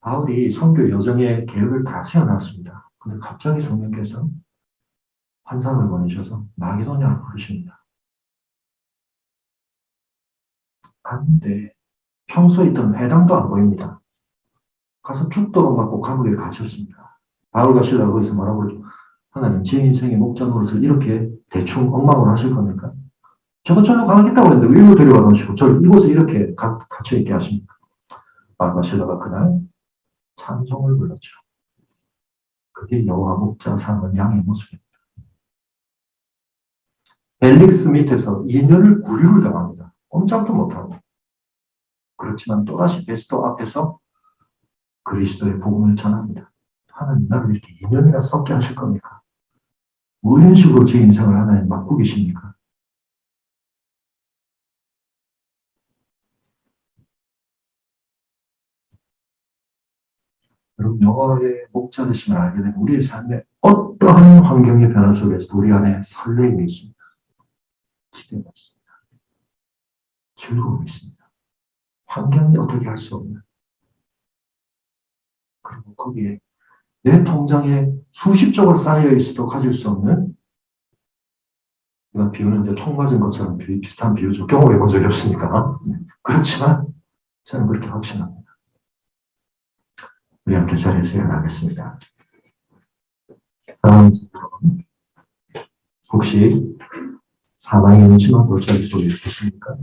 [SPEAKER 1] 바울이 선교 여정의 계획을 다 세워놨습니다. 근데 갑자기 성령께서 환상을 보내셔서 마게도냐로 부르십니다. 갔는데 평소에 있던 회당도 안 보입니다. 가서 죽도록 맞고 감옥에 갇혔습니다. 바울과 실라가 거기서 뭐라고 그러죠? 하나님 제 인생의 목자 노릇을 이렇게 대충 엉망으로 하실 겁니까? 저도 저로 가겠다고 했는데 위로 데려와 놓으시고 저를 이곳에 이렇게 갇혀있게 하십니까? 바울과 실라가 그날 찬송을 불렀죠. 그게 여호와 목자 삼은 양의 모습입니다. 벨릭스 밑에서 2년을 구류를 당합니다. 꼼짝도 못하고. 그렇지만 또다시 베스토 앞에서 그리스도의 복음을 전합니다. 하나님 나를 이렇게 2년이나 썩게 하실 겁니까? 뭐 이런 식으로 제 인생을 하나님 맡고 계십니까? 여러분 여호와의 목자 되심을 알게 되면 우리의 삶에 어떠한 환경의 변화 속에서도 우리 안에 설렘이 있습니다. 기대가 있습니다. 즐거움이 있습니다. 환경이 어떻게 할 수 없는 그리고 거기에 내 통장에 수십 조가 쌓여 있어도 가질 수 없는 이건 비유는 이제 총 맞은 것처럼 비슷한 비유죠. 경험해 본 적이 없으니까. 그렇지만 저는 그렇게 확신합니다. 우리 함께 자리에서 일어나겠습니다. 혹시 사망의 음침한 골짜기 속에 계십니까?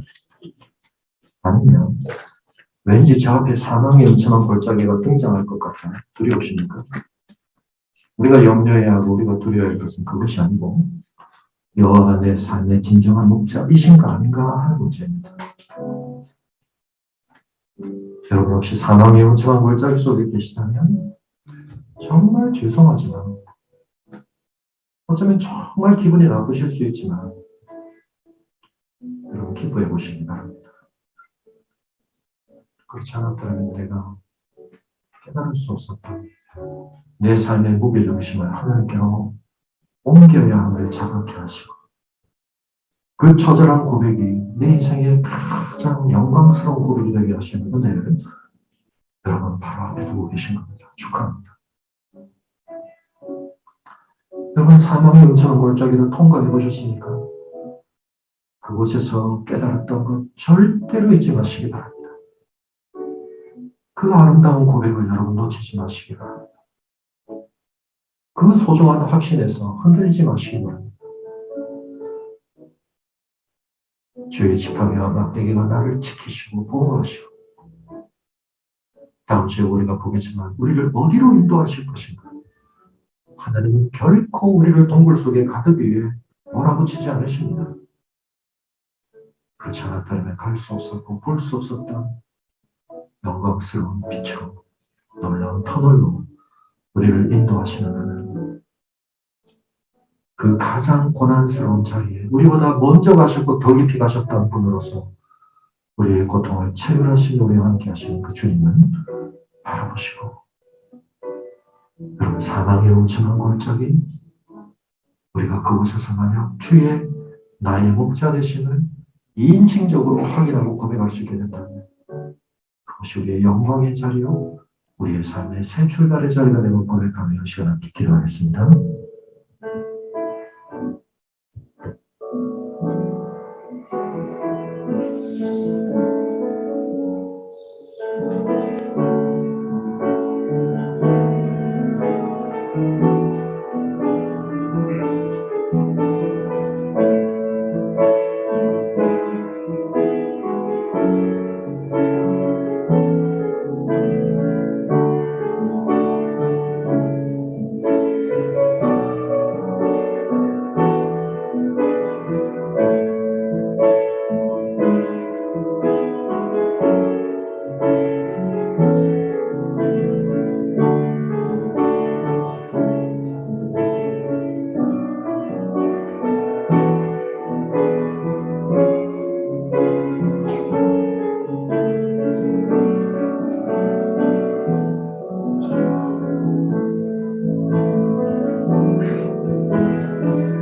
[SPEAKER 1] 아니면 왠지 저 앞에 사망의 음침한 골짜기가 등장할 것 같아 두려우십니까? 우리가 염려해야 하고 우리가 두려워야 할 것은 그것이 아니고 여호와가 내 삶의 진정한 목자이신가 아닌가 하는 문제입니다. 여러분 혹시 사망의 음침한 골짜기 속에 계시다면 정말 죄송하지만 어쩌면 정말 기분이 나쁘실 수 있지만 여러분 기뻐해 보시기 바랍니다. 그렇지 않았다면 내가 깨달을 수 없었다. 내 삶의 무게중심을 하나님께로 옮겨야 함을 자각해 하시고 그 처절한 고백이 내 인생의 가장 영광스러운 고백이 되게 하시는 은혜를 여러분 바로 앞에 두고 계신 겁니다. 축하합니다. 여러분 사망의 음침한 골짜기를 통과해 보셨습니까? 그곳에서 깨달았던 것 절대로 잊지 마시기 바랍니다. 그 아름다운 고백을 여러분 놓치지 마시기 바랍니다. 그 소중한 확신에서 흔들리지 마시기 바랍니다. 주의 지팡이와 막대기가 나를 지키시고 보호하시고 다음 주에 우리가 보겠지만 우리를 어디로 인도하실 것인가? 하나님은 결코 우리를 동굴 속에 가득 위에 몰아붙이지 않으십니다. 그렇지 않았다면 갈 수 없었고 볼 수 없었던 영광스러운 빛으로 놀라운 터널로 우리를 인도하시는 하나님. 그 가장 고난스러운 자리에 우리보다 먼저 가셨고 더 깊이 가셨던 분으로서 우리의 고통을 체결하신 우리와 함께 하시는 그 주님은 바라보시고 여러분 사망의 음침한 골짜기 우리가 그곳에서 만약 주의 나의 목자 되심을 인칭적으로 확인하고 고백할 수 있게 된다면 그것이 우리의 영광의 자리요, 우리의 삶의 새 출발의 자리가 되고 고백하며 시간 함께 기도하겠습니다.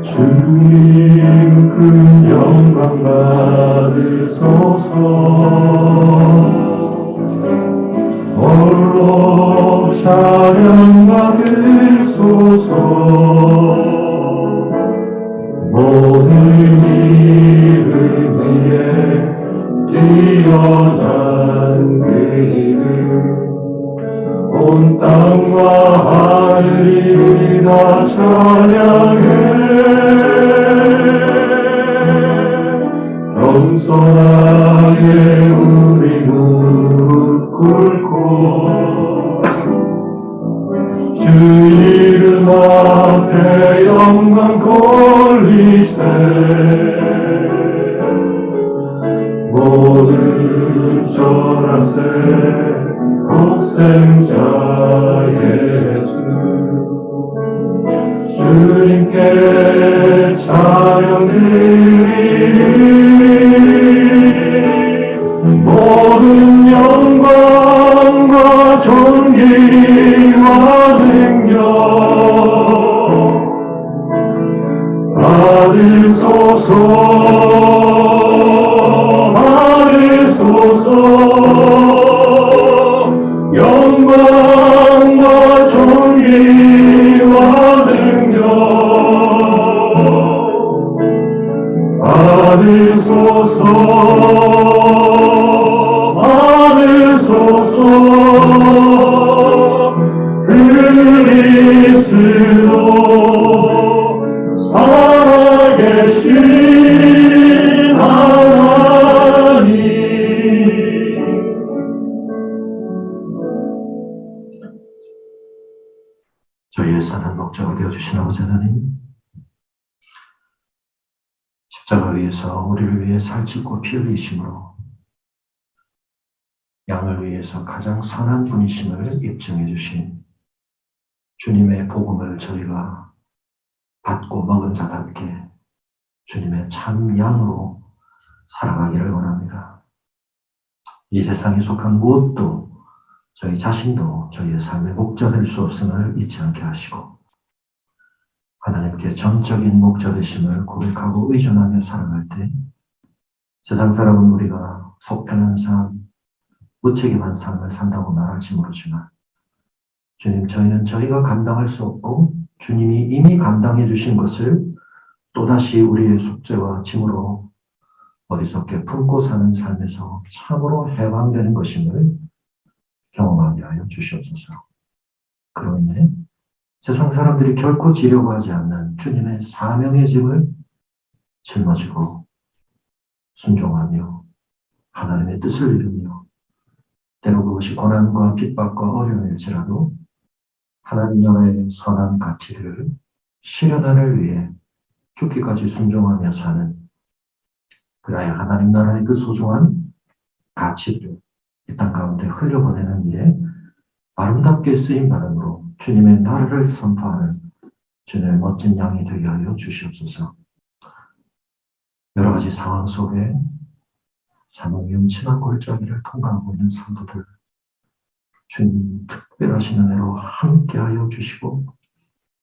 [SPEAKER 1] 주님 그 영광 받으소서. 홀로 찬양 받으소서. 모든 이름 위에 뛰어난 그 이름, 온 땅과 하늘이 다 찬양해. 겸손하게 우리 무릎 꿇고 주 이름 앞에 영광 돌리세. 모든 절하세 독생자 예수, 주님께 찬양 드리리. 모든 영광과 존귀와 능력 받으소서. 영광과 존귀와 능력 받으소서. 그리스도 살아계신 하나님. 저희의 선한 목자가 되어주신 아버지 하나님, 십자가 위에서 우리를 위해 살찔고 피 흘리심으로 양을 위해서 가장 선한 분이심을 입증해 주신 주님의 복음을 저희가 받고 먹은 자답게 주님의 참 양으로 살아가기를 원합니다. 이 세상에 속한 무엇도 저희 자신도 저희의 삶의 목자 될 수 없음을 잊지 않게 하시고, 하나님께 전적인 목자 되심을 고백하고 의존하며 살아갈 때 세상 사람은 우리가 속편한 삶, 무책임한 삶을 산다고 말할지 모르지만, 주님, 저희는 저희가 감당할 수 없고 주님이 이미 감당해 주신 것을 또다시 우리의 숙제와 짐으로 어리석게 품고 사는 삶에서 참으로 해방되는 것임을 경험하게 하여 주시옵소서. 그로 인해 세상 사람들이 결코 지려고 하지 않는 주님의 사명의 짐을 짊어지고 순종하며 하나님의 뜻을 이루며, 때로 그것이 고난과 핍박과 어려움일지라도 하나님 나라의 선한 가치를 실현하를 위해 죽기까지 순종하며 사는, 그라야 하나님 나라의 그 소중한 가치를 이 땅 가운데 흘려보내는 일에 아름답게 쓰임받음으로 주님의 나라를 선포하는 주님의 멋진 양이 되게 하여 주시옵소서. 여러 가지 상황 속에 사망의 음침한 골짜기를 통과하고 있는 성도들, 주님 특별하신 은혜로 함께하여 주시고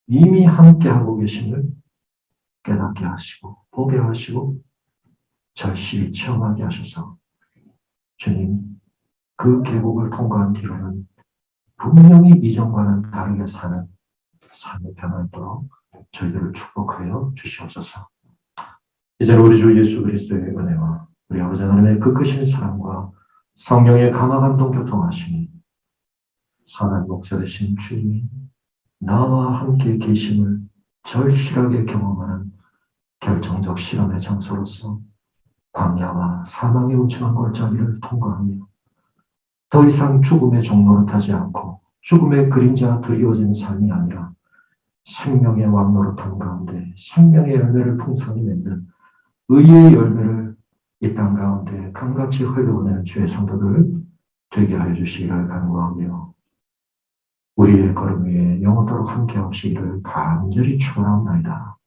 [SPEAKER 1] 이미 함께하고 계심을 깨닫게 하시고 보게 하시고 절실히 체험하게 하셔서 주님 그 계곡을 통과한 뒤로는 분명히 이전과는 다르게 사는 삶의 변화도록 저희들을 축복하여 주시옵소서. 이제는 우리 주 예수 그리스도의 은혜와 우리 아버지 하나님의 그 크신 사랑과 성령의 감화 감동 교통하심이 선한 목자 되신 주님이 나와 함께 계심을 절실하게 경험하는 결정적 실험의 장소로서 광야와 사망의 우침한 골짜기를 통과하며 더 이상 죽음의 종로를 타지 않고 죽음의 그림자가 드리워지는 삶이 아니라 생명의 왕노릇한 가운데 생명의 열매를 풍성히 맺는 의의 열매를 이 땅 가운데 강같이 흘러보내는 주의 성도들 되게 하여 주시기를 간구하며 우리의 걸음 위에 영원토록 함께 하시기를 간절히 축원하옵나이다.